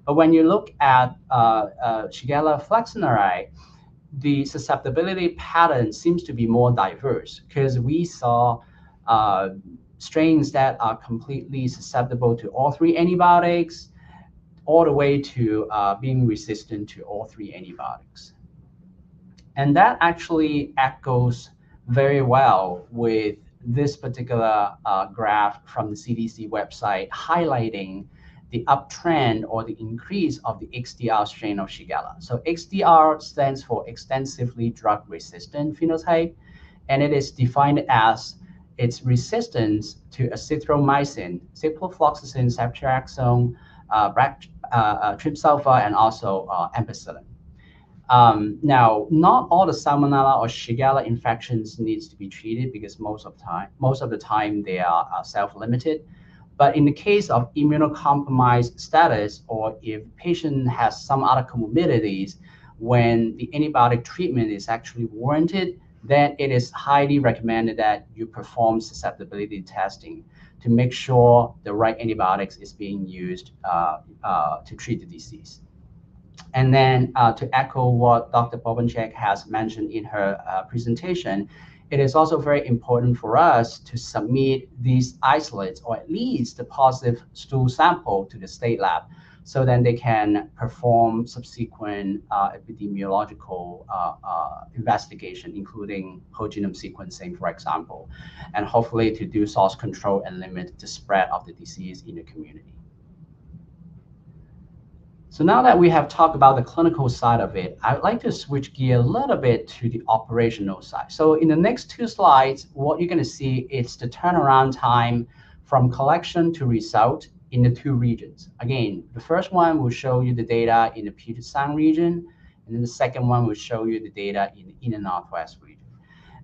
But when you look at Shigella flexneri, the susceptibility pattern seems to be more diverse because we saw strains that are completely susceptible to all 3 antibiotics, all the way to being resistant to all 3 antibiotics. And that actually echoes very well with this particular graph from the CDC website highlighting the uptrend or the increase of the XDR strain of Shigella. So XDR stands for extensively drug-resistant phenotype, and it is defined as its resistance to azithromycin, ciprofloxacin, ceftriaxone, tripsulfa, and also ampicillin. Now, not all the Salmonella or Shigella infections needs to be treated because most of the time they are self-limited. But in the case of immunocompromised status, or if patient has some other comorbidities, when the antibiotic treatment is actually warranted, then it is highly recommended that you perform susceptibility testing to make sure the right antibiotics is being used to treat the disease. And then to echo what Dr. Bobenchik has mentioned in her presentation, it is also very important for us to submit these isolates, or at least the positive stool sample, to the state lab, so then they can perform subsequent epidemiological investigation, including whole genome sequencing, for example, and hopefully to do source control and limit the spread of the disease in the community. So now that we have talked about the clinical side of it, I'd like to switch gear a little bit to the operational side. So in the next 2 slides, what you're going to see is the turnaround time from collection to result in the 2 regions. Again, the first one will show you the data in the Puget Sound region, and then the second one will show you the data in the inner Northwest region.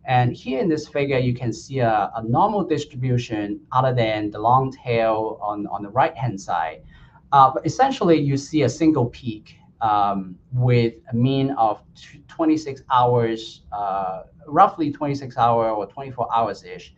And here in this figure, you can see a normal distribution other than the long tail on the right-hand side. But essentially, you see a single peak with a mean of 26 hours, roughly 26 hours or 24 hours-ish,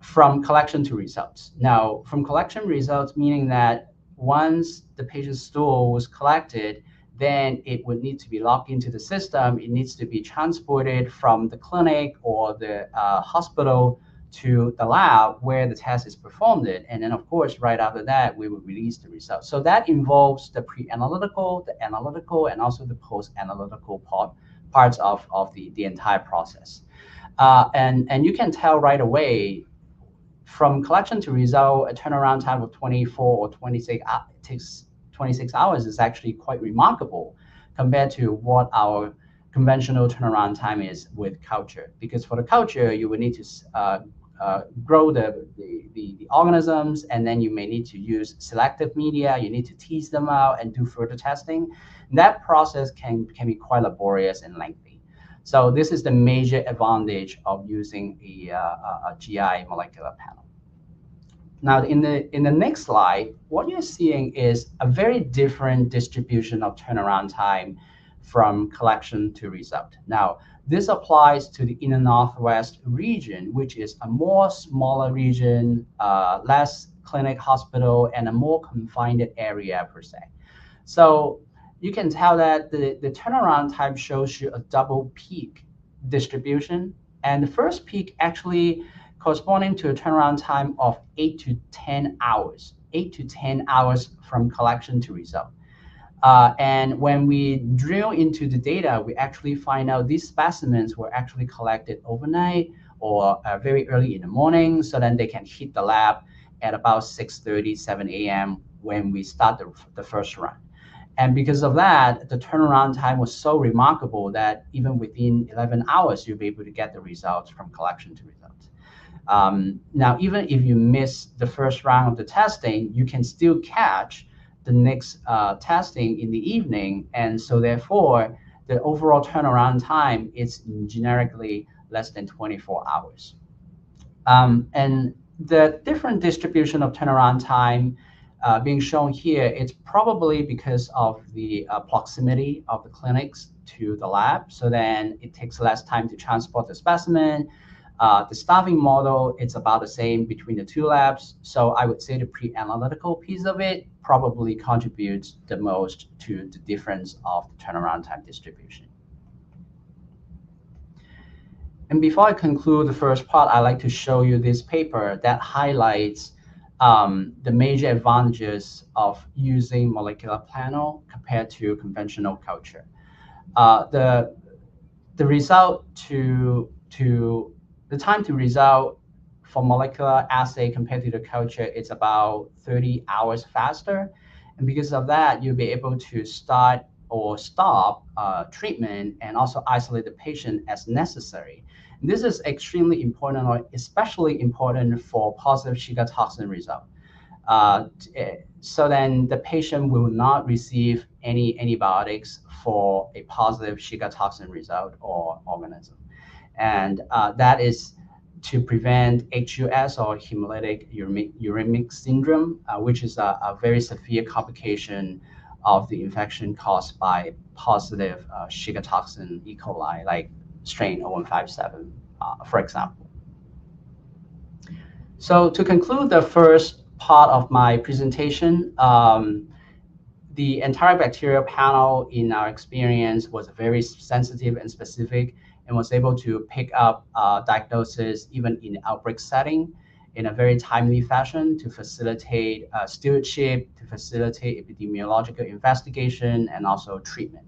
from collection to results. Now, from collection results, meaning that once the patient's stool was collected, then it would need to be logged into the system. It needs to be transported from the clinic or the hospital to the lab where the test is performed. And then, of course, right after that, we will release the results. So that involves the pre-analytical, the analytical, and also the post-analytical parts of the entire process. And you can tell right away from collection to result, a turnaround time of 24 or 26, takes 26 hours is actually quite remarkable compared to what our conventional turnaround time is with culture. Because for the culture, you will need to grow the organisms, and then you may need to use selective media. You need to tease them out and do further testing. And that process can be quite laborious and lengthy. So this is the major advantage of using a GI molecular panel. Now, in the next slide, what you're seeing is a very different distribution of turnaround time from collection to result. Now, this applies to the inner northwest region, which is a more smaller region, less clinic, hospital, and a more confined area per se. So you can tell that the turnaround time shows you a double peak distribution. And the first peak actually corresponding to a turnaround time of 8 to 10 hours, 8 to 10 hours from collection to result. And when we drill into the data, we actually find out these specimens were actually collected overnight or very early in the morning, so then they can hit the lab at about 6:30, 7 a.m. when we start the first run. And because of that, the turnaround time was so remarkable that even within 11 hours, you'll be able to get the results from collection to results. Now, even if you miss the first round of the testing, you can still catch the next testing in the evening. And so therefore, the overall turnaround time is generically less than 24 hours. And the different distribution of turnaround time being shown here, it's probably because of the proximity of the clinics to the lab. So then it takes less time to transport the specimen. The staffing model, it's about the same between the two labs. So I would say the pre-analytical piece of it probably contributes the most to the difference of the turnaround time distribution. And before I conclude the first part, I'd like to show you this paper that highlights the major advantages of using molecular panel compared to conventional culture. The result the time to result for molecular assay compared to the culture is about 30 hours faster. And because of that, you'll be able to start or stop treatment and also isolate the patient as necessary. And this is extremely important, or especially important for positive Shiga toxin result. So then the patient will not receive any antibiotics for a positive Shiga toxin result or organism. And that is to prevent HUS, or hemolytic uremic syndrome, which is a very severe complication of the infection caused by positive Shiga toxin E. coli, like strain 0157, for example. So to conclude the first part of my presentation, the entire bacterial panel in our experience was very sensitive and specific, and was able to pick up diagnosis even in the outbreak setting in a very timely fashion to facilitate stewardship, to facilitate epidemiological investigation, and also treatment.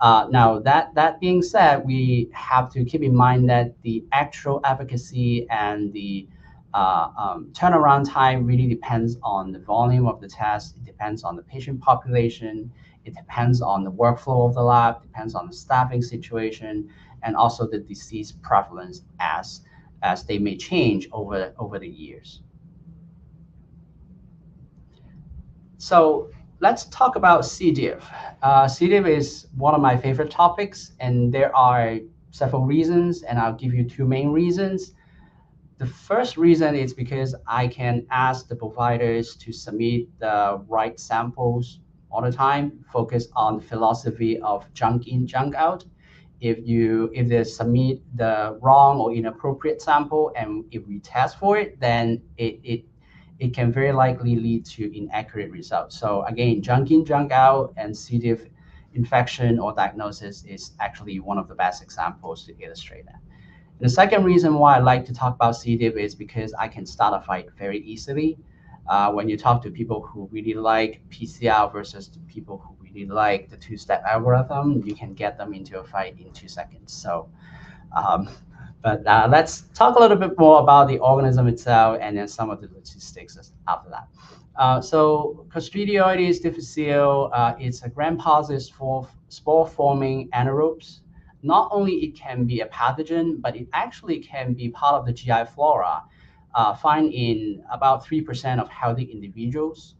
Now, that being said, we have to keep in mind that the actual efficacy and the turnaround time really depends on the volume of the test. It depends on the patient population. It depends on the workflow of the lab, depends on the staffing situation, and also the disease prevalence as they may change over the years. So let's talk about C. diff. C. diff is one of my favorite topics, and there are several reasons, and I'll give you two main reasons. The first reason is because I can ask the providers to submit the right samples all the time, focus on the philosophy of junk in, junk out. If they submit the wrong or inappropriate sample, and if we test for it, then it can very likely lead to inaccurate results. So again, junk in, junk out, and C. diff infection or diagnosis is actually one of the best examples to illustrate that. The second reason why I like to talk about C. diff is because I can start a fight very easily. When you talk to people who really like PCR versus the people who really like the two-step algorithm, you can get them into a fight in 2 seconds. So, um, but let's talk a little bit more about the organism itself and then some of the logistics after that. So Clostridioides difficile, it's a gram-positive spore-forming anaerobes. Not only it can be a pathogen, but it actually can be part of the GI flora, found in about 3% of healthy individuals.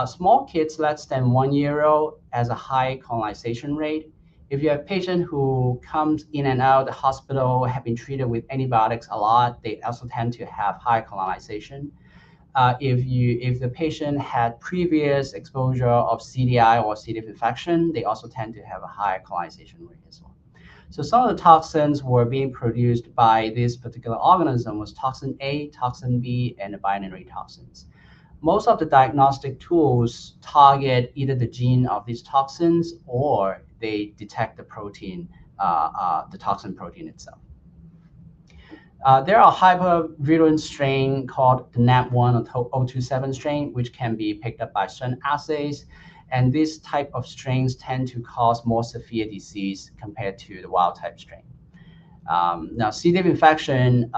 Small kids less than 1 year old has a high colonization rate. If you have a patient who comes in and out of the hospital, have been treated with antibiotics a lot, they also tend to have high colonization. If the patient had previous exposure of CDI or C. diff infection, they also tend to have a higher colonization rate as well. So some of the toxins were being produced by this particular organism was toxin A, toxin B, and the binary toxins. Most of the diagnostic tools target either the gene of these toxins or they detect the protein, the toxin protein itself. There are hypervirulent strain called the NAP1 or 027 strain, which can be picked up by certain assays. And this type of strains tend to cause more severe disease compared to the wild type strain. Now, C. diff infection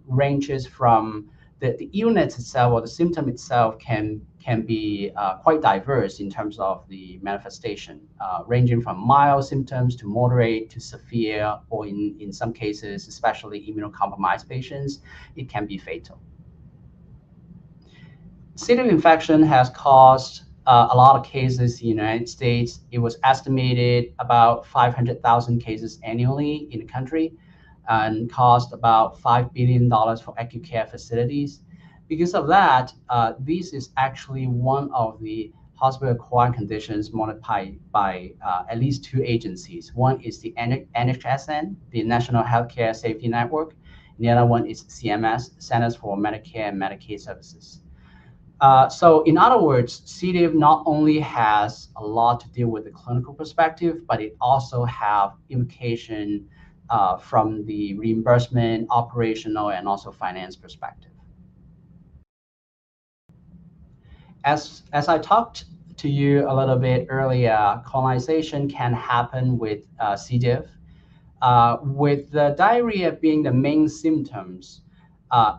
ranges from the illness itself or the symptom itself can be quite diverse in terms of the manifestation, ranging from mild symptoms to moderate to severe, or in some cases, especially immunocompromised patients, it can be fatal. C. diff infection has caused a lot of cases in the United States. It was estimated about 500,000 cases annually in the country and cost about $5 billion for acute care facilities. Because of that, this is actually one of the hospital-acquired conditions monitored by at least two agencies. One is the NHSN, the National Healthcare Safety Network, and the other one is CMS, Centers for Medicare and Medicaid Services. So in other words, C. diff not only has a lot to deal with the clinical perspective, but it also have implication from the reimbursement, operational, and also finance perspective. As I talked to you a little bit earlier, colonization can happen with C. diff. With the diarrhea being the main symptoms,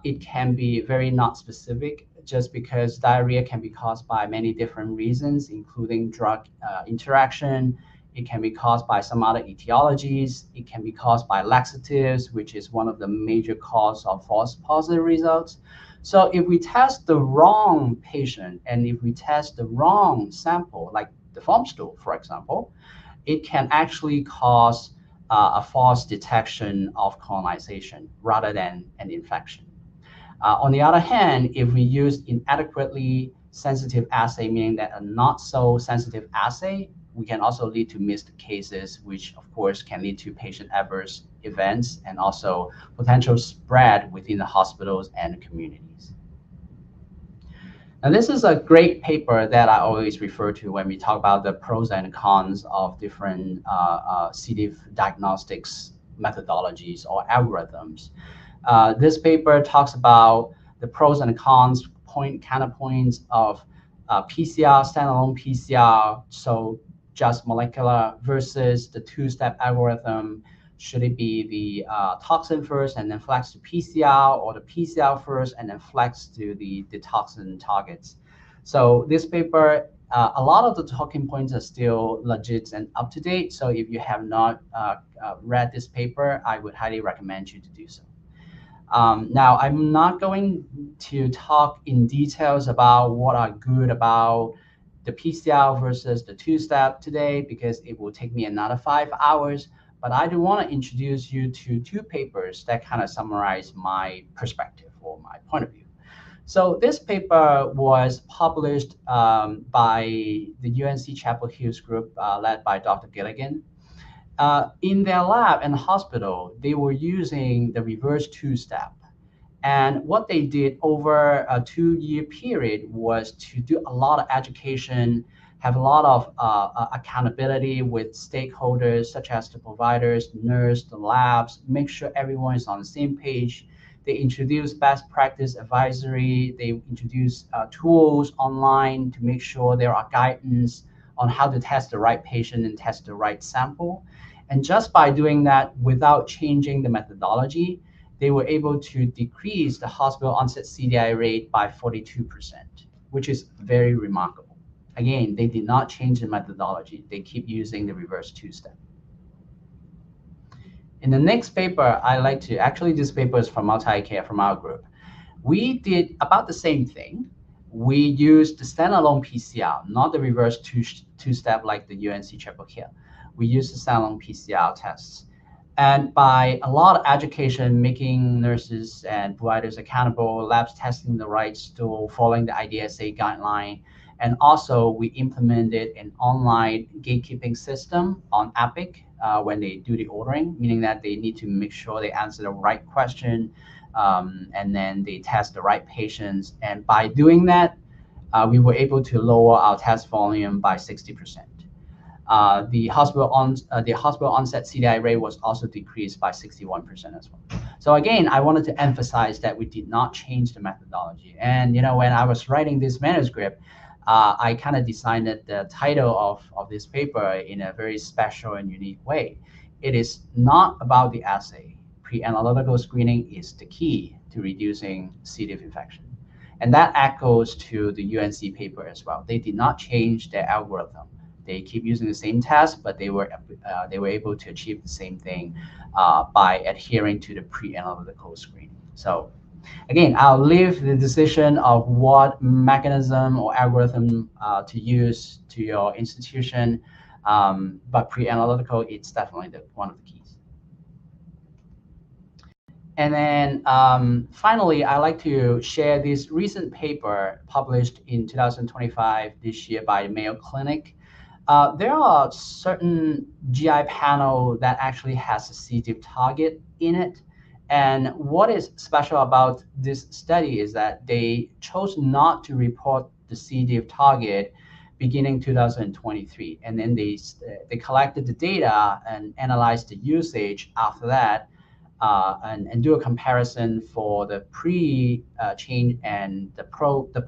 it can be very not specific just because diarrhea can be caused by many different reasons, including drug interaction. It can be caused by some other etiologies. It can be caused by laxatives, which is one of the major causes of false positive results. So if we test the wrong patient and if we test the wrong sample, like the foam stool, for example, it can actually cause a false detection of colonization rather than an infection. On the other hand, if we use inadequately sensitive assay, meaning that a not so sensitive assay, we can also lead to missed cases, which of course can lead to patient adverse events and also potential spread within the hospitals and the communities. Now, this is a great paper that I always refer to when we talk about the pros and cons of different C. diff diagnostics methodologies or algorithms. This paper talks about the pros and cons, counterpoints of PCR, standalone PCR, so just molecular versus the two-step algorithm. Should it be the toxin first and then flex to PCR, or the PCR first and then flex to the toxin targets? So this paper, a lot of the talking points are still legit and up to date. So if you have not read this paper, I would highly recommend you to do so. Now, I'm not going to talk in details about what are good about the PCR versus the two-step today, because it will take me another 5 hours. But I do want to introduce you to two papers that kind of summarize my perspective or my point of view. So this paper was published by the UNC Chapel Hill's group led by Dr. Gilligan. In their lab and hospital, they were using the reverse two-step. And what they did over a 2-year period was to do a lot of education, have a lot of accountability with stakeholders such as the providers, the nurse, the labs, make sure everyone is on the same page. They introduce best practice advisory. They introduce tools online to make sure there are guidance on how to test the right patient and test the right sample. And just by doing that without changing the methodology, they were able to decrease the hospital onset CDI rate by 42%, which is very remarkable. Again, they did not change the methodology. They keep using the reverse two-step. In the next paper, actually this paper is from multi-care from our group. We did about the same thing. We used the standalone PCR, not the reverse two-step like the UNC triple kill. We used the standalone PCR tests. And by a lot of education, making nurses and providers accountable, labs testing the right stool, following the IDSA guideline, and also we implemented an online gatekeeping system on Epic when they do the ordering, meaning that they need to make sure they answer the right question, and then they test the right patients. And by doing that, we were able to lower our test volume by 60%. The hospital onset CDI rate was also decreased by 61% as well. So again, I wanted to emphasize that we did not change the methodology. And when I was writing this manuscript, I kind of designed the title of this paper in a very special and unique way. It is not about the assay. Pre-analytical screening is the key to reducing C. diff infection. And that echoes to the UNC paper as well. They did not change their algorithm. They keep using the same test, but they were able to achieve the same thing by adhering to the pre-analytical screening. So again, I'll leave the decision of what mechanism or algorithm to use to your institution, but pre-analytical, it's definitely one of the keys. And then finally, I'd like to share this recent paper published in 2025 this year by Mayo Clinic. There are certain GI panel that actually has a C. diff target in it. And what is special about this study is that they chose not to report the C. diff target beginning 2023. And then they collected the data and analyzed the usage after that, and do a comparison for the pre-change and the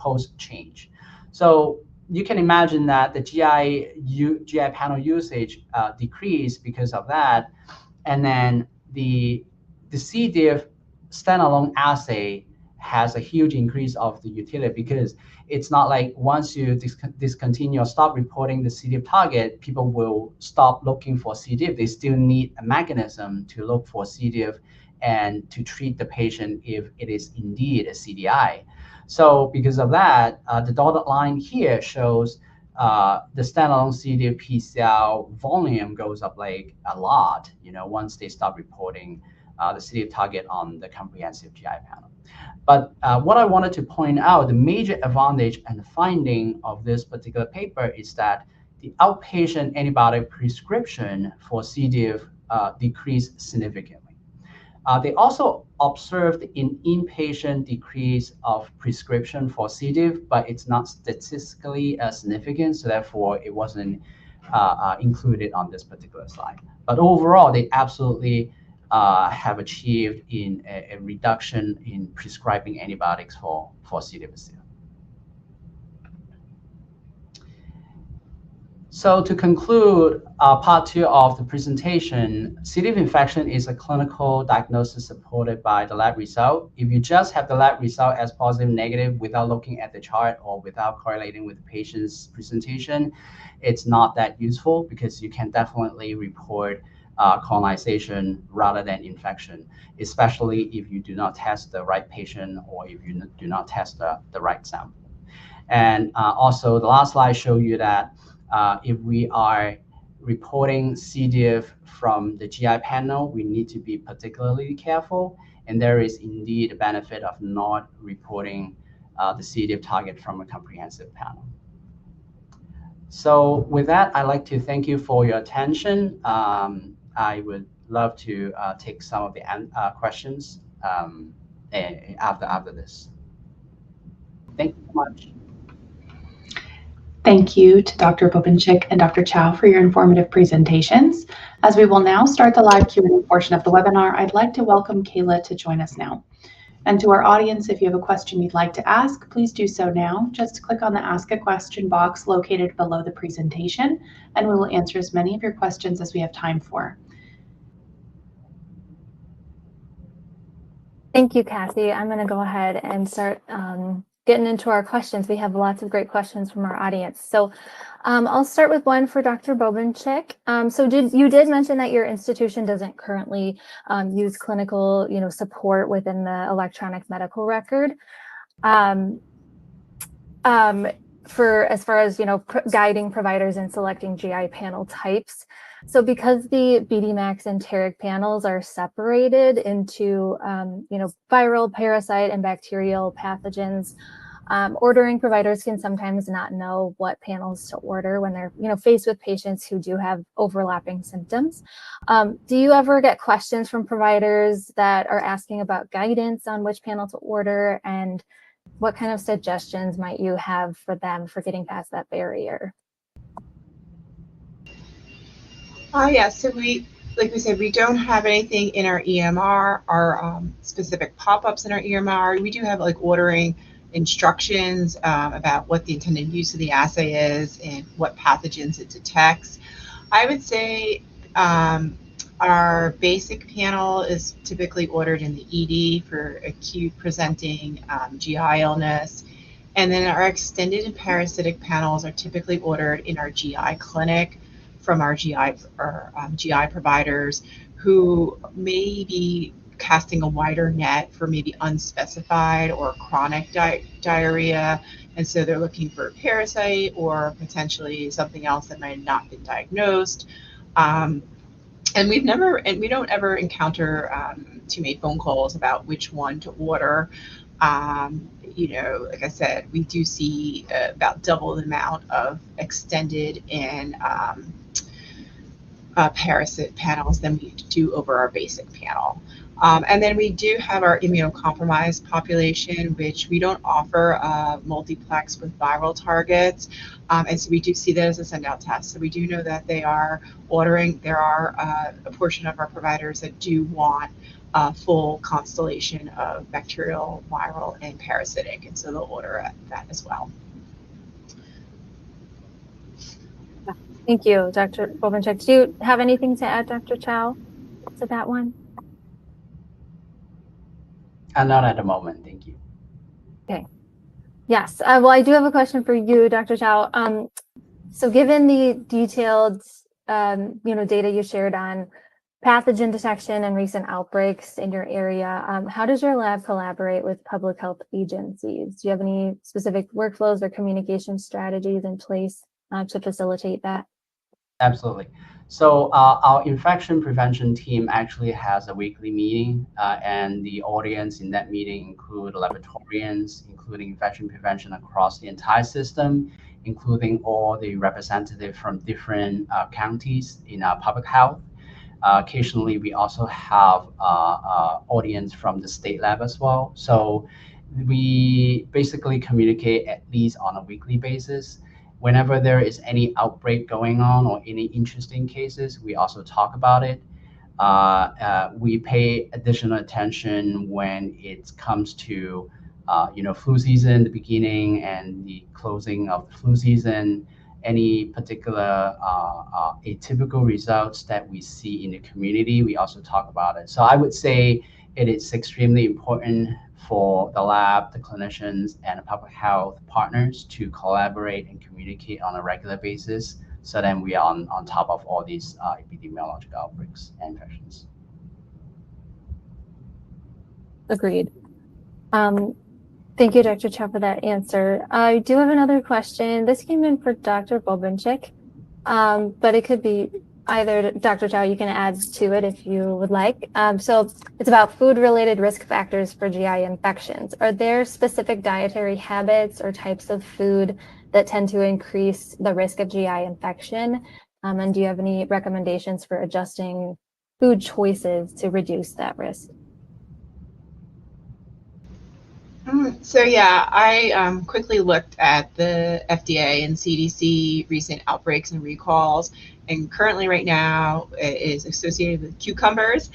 post-change. So you can imagine that the GI panel usage decreased because of that, and then the C. diff standalone assay has a huge increase of the utility, because it's not like once you discontinue or stop reporting the C. diff target, people will stop looking for C. diff. They still need a mechanism to look for C. diff and to treat the patient if it is indeed a CDI. So because of that, the dotted line here shows the standalone C. diff PCR volume goes up like a lot, once they stop reporting the C. diff target on the comprehensive GI panel. But what I wanted to point out, the major advantage and finding of this particular paper is that the outpatient antibiotic prescription for C. diff decreased significantly. They also observed an inpatient decrease of prescription for C. diff, but it's not statistically significant, so therefore it wasn't included on this particular slide. But overall, they absolutely have achieved in a reduction in prescribing antibiotics for C. difficile. So to conclude part 2 of the presentation, C. diff infection is a clinical diagnosis supported by the lab result. If you just have the lab result as positive, negative, without looking at the chart or without correlating with the patient's presentation, it's not that useful, because you can definitely report colonization rather than infection, especially if you do not test the right patient or if you do not test the right sample. And also the last slide showed you that if we are reporting C. diff from the GI panel, we need to be particularly careful. And there is indeed a benefit of not reporting the C. diff target from a comprehensive panel. So with that, I'd like to thank you for your attention. I would love to take some of the questions. after this. Thank you so much. Thank you to Dr. Bobenchik and Dr. Chow for your informative presentations. As we will now start the live Q&A portion of the webinar, I'd like to welcome Kayla to join us now. And to our audience, if you have a question you'd like to ask, please do so now. Just click on the Ask a Question box located below the presentation, and we will answer as many of your questions as we have time for. Thank you, Kathy. I'm going to go ahead and start getting into our questions. We have lots of great questions from our audience. So I'll start with one for Dr. Bobenchik. So you did mention that your institution doesn't currently use clinical, support within the electronic medical record. For as far as guiding providers in selecting GI panel types. So because the BD-MAX enteric panels are separated into viral, parasite, and bacterial pathogens, ordering providers can sometimes not know what panels to order when they're faced with patients who do have overlapping symptoms. Do you ever get questions from providers that are asking about guidance on which panel to order, and what kind of suggestions might you have for them for getting past that barrier? So like we said, we don't have anything in our EMR, our specific pop-ups in our EMR. We do have ordering instructions about what the intended use of the assay is and what pathogens it detects. I would say our basic panel is typically ordered in the ED for acute presenting GI illness. And then our extended and parasitic panels are typically ordered in our GI clinic from our GI providers who may be casting a wider net for maybe unspecified or chronic diarrhea. And so they're looking for a parasite or potentially something else that might have not been diagnosed. And we don't ever encounter too many phone calls about which one to order. Like I said, we do see about double the amount of extended and parasite panels than we do over our basic panel. And then we do have our immunocompromised population, which we don't offer multiplex with viral targets. And so we do see that as a send-out test. So we do know that they are ordering. There are a portion of our providers that do want a full constellation of bacterial, viral, and parasitic. And so they'll order that as well. Thank you, Dr. Bobenchik. Do you have anything to add, Dr. Chow, to that one? Not at the moment, thank you. Okay. Yes. Well, I do have a question for you, Dr. Chow. So given the detailed, data you shared on pathogen detection and recent outbreaks in your area, how does your lab collaborate with public health agencies? Do you have any specific workflows or communication strategies in place to facilitate that? Absolutely. So our infection prevention team actually has a weekly meeting, and the audience in that meeting include laboratorians, including infection prevention across the entire system, including all the representatives from different counties in our public health. Occasionally, we also have audience from the state lab as well. So we basically communicate at least on a weekly basis. Whenever there is any outbreak going on or any interesting cases, we also talk about it. We pay additional attention when it comes to, flu season, the beginning and the closing of the flu season, any particular atypical results that we see in the community, we also talk about it. So I would say it is extremely important for the lab, the clinicians, and the public health partners to collaborate and communicate on a regular basis, so then we are on top of all these epidemiological outbreaks and infections. Agreed. Thank you, Dr. Chow, for that answer. I do have another question. This came in for Dr. Bobenchik, but it could be either Dr. Chow, you can add to it if you would like. So it's about food-related risk factors for GI infections. Are there specific dietary habits or types of food that tend to increase the risk of GI infection? And do you have any recommendations for adjusting food choices to reduce that risk? So yeah, I quickly looked at the FDA and CDC recent outbreaks and recalls, and currently right now it is associated with cucumbers,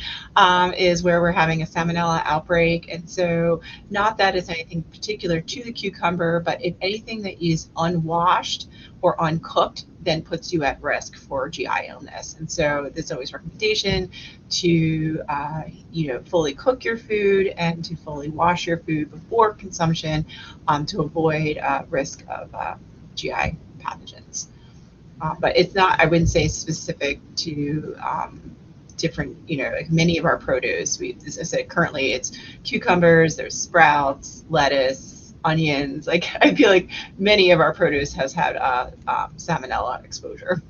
is where we're having a salmonella outbreak. And so not that it's anything particular to the cucumber, but if anything that is unwashed or uncooked then puts you at risk for GI illness. And so there's always recommendation to fully cook your food and to fully wash your food before consumption, to avoid risk of GI pathogens. But it's not, I wouldn't say, specific to different, like many of our produce. As I said, currently it's cucumbers, there's sprouts, lettuce, onions. Like I feel like many of our produce has had salmonella exposure.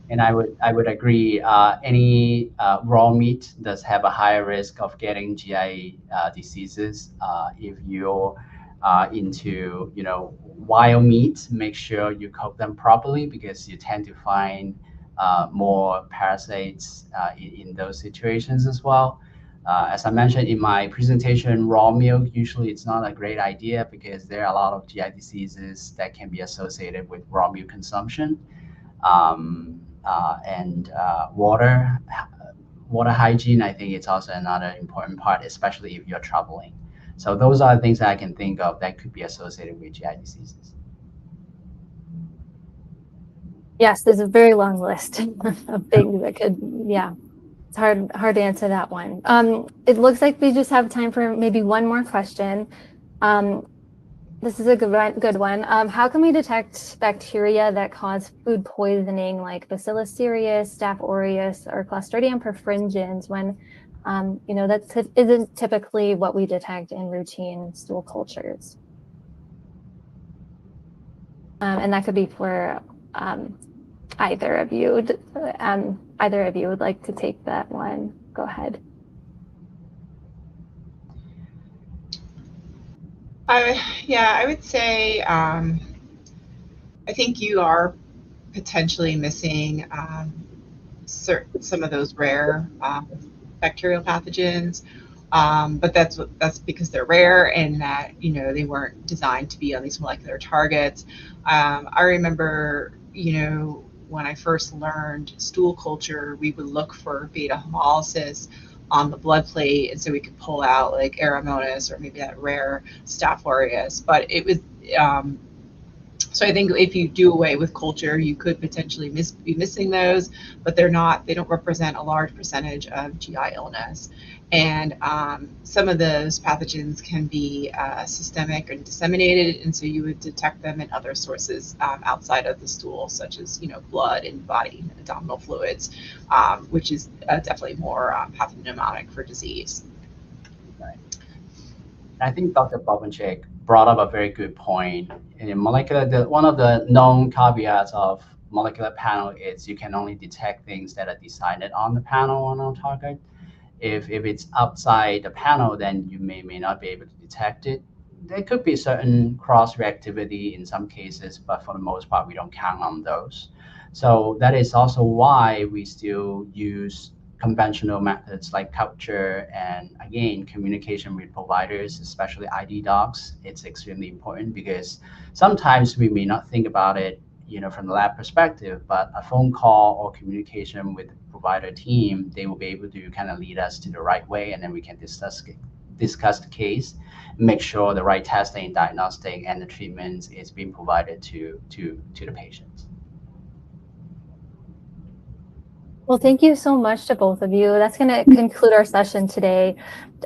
And I would agree. Any raw meat does have a higher risk of getting GI diseases. If you're into wild meat, make sure you cook them properly because you tend to find more parasites in those situations as well. As I mentioned in my presentation, raw milk usually it's not a great idea because there are a lot of GI diseases that can be associated with raw milk consumption. And water hygiene, I think it's also another important part, especially if you're traveling. So those are the things that I can think of that could be associated with GI diseases. Yes, there's a very long list of things that could, it's hard to answer that one. It looks like we just have time for maybe one more question. This is a good one. How can we detect bacteria that cause food poisoning like Bacillus cereus, Staph aureus, or Clostridium perfringens when, that isn't typically what we detect in routine stool cultures? And that could be for either of you. Either of you would like to take that one. Go ahead. I would say I think you are potentially missing some of those rare bacterial pathogens, but that's because they're rare and that they weren't designed to be on these molecular targets. I remember when I first learned stool culture, we would look for beta hemolysis on the blood plate, and so we could pull out like Aeromonas or maybe that rare Staph aureus. But it was so I think if you do away with culture, you could potentially be missing those, but they don't represent a large percentage of GI illness. And some of those pathogens can be systemic and disseminated, and so you would detect them in other sources outside of the stool, such as blood and body and abdominal fluids, which is definitely more pathognomonic for disease. Right. I think Dr. Bobenchik brought up a very good point. In molecular, one of the known caveats of molecular panel is you can only detect things that are decided on the panel on target. If it's outside the panel, then you may not be able to detect it. There could be certain cross-reactivity in some cases, but for the most part, we don't count on those. So that is also why we still use conventional methods like culture and, again, communication with providers, especially ID docs. It's extremely important because sometimes we may not think about it from the lab perspective, but a phone call or communication with the provider team, they will be able to kind of lead us to the right way, and then we can discuss the case, make sure the right testing, diagnostic, and the treatments is being provided to the patients. Well, thank you so much to both of you. That's going to conclude our session today.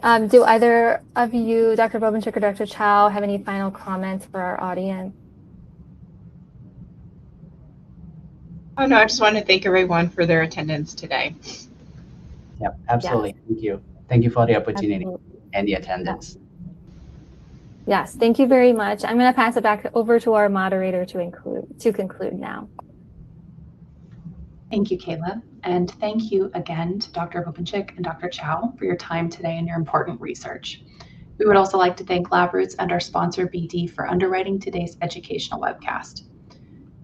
Do either of you, Dr. Bobenchik or Dr. Chow, have any final comments for our audience? Oh, no, I just want to thank everyone for their attendance today. Yep, absolutely. Yes. Thank you. Thank you for the opportunity and the attendance. Yes, thank you very much. I'm going to pass it back over to our moderator to conclude now. Thank you, Kayla. And thank you again to Dr. Bobenchik and Dr. Chow for your time today and your important research. We would also like to thank LabRoots and our sponsor, BD, for underwriting today's educational webcast.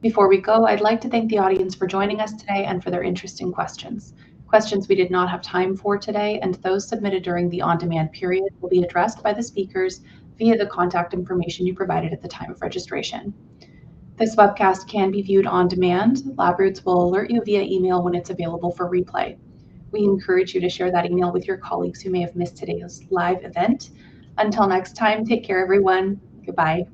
Before we go, I'd like to thank the audience for joining us today and for their interesting questions. Questions we did not have time for today and those submitted during the on-demand period will be addressed by the speakers via the contact information you provided at the time of registration. This webcast can be viewed on demand. LabRoots will alert you via email when it's available for replay. We encourage you to share that email with your colleagues who may have missed today's live event. Until next time, take care, everyone. Goodbye.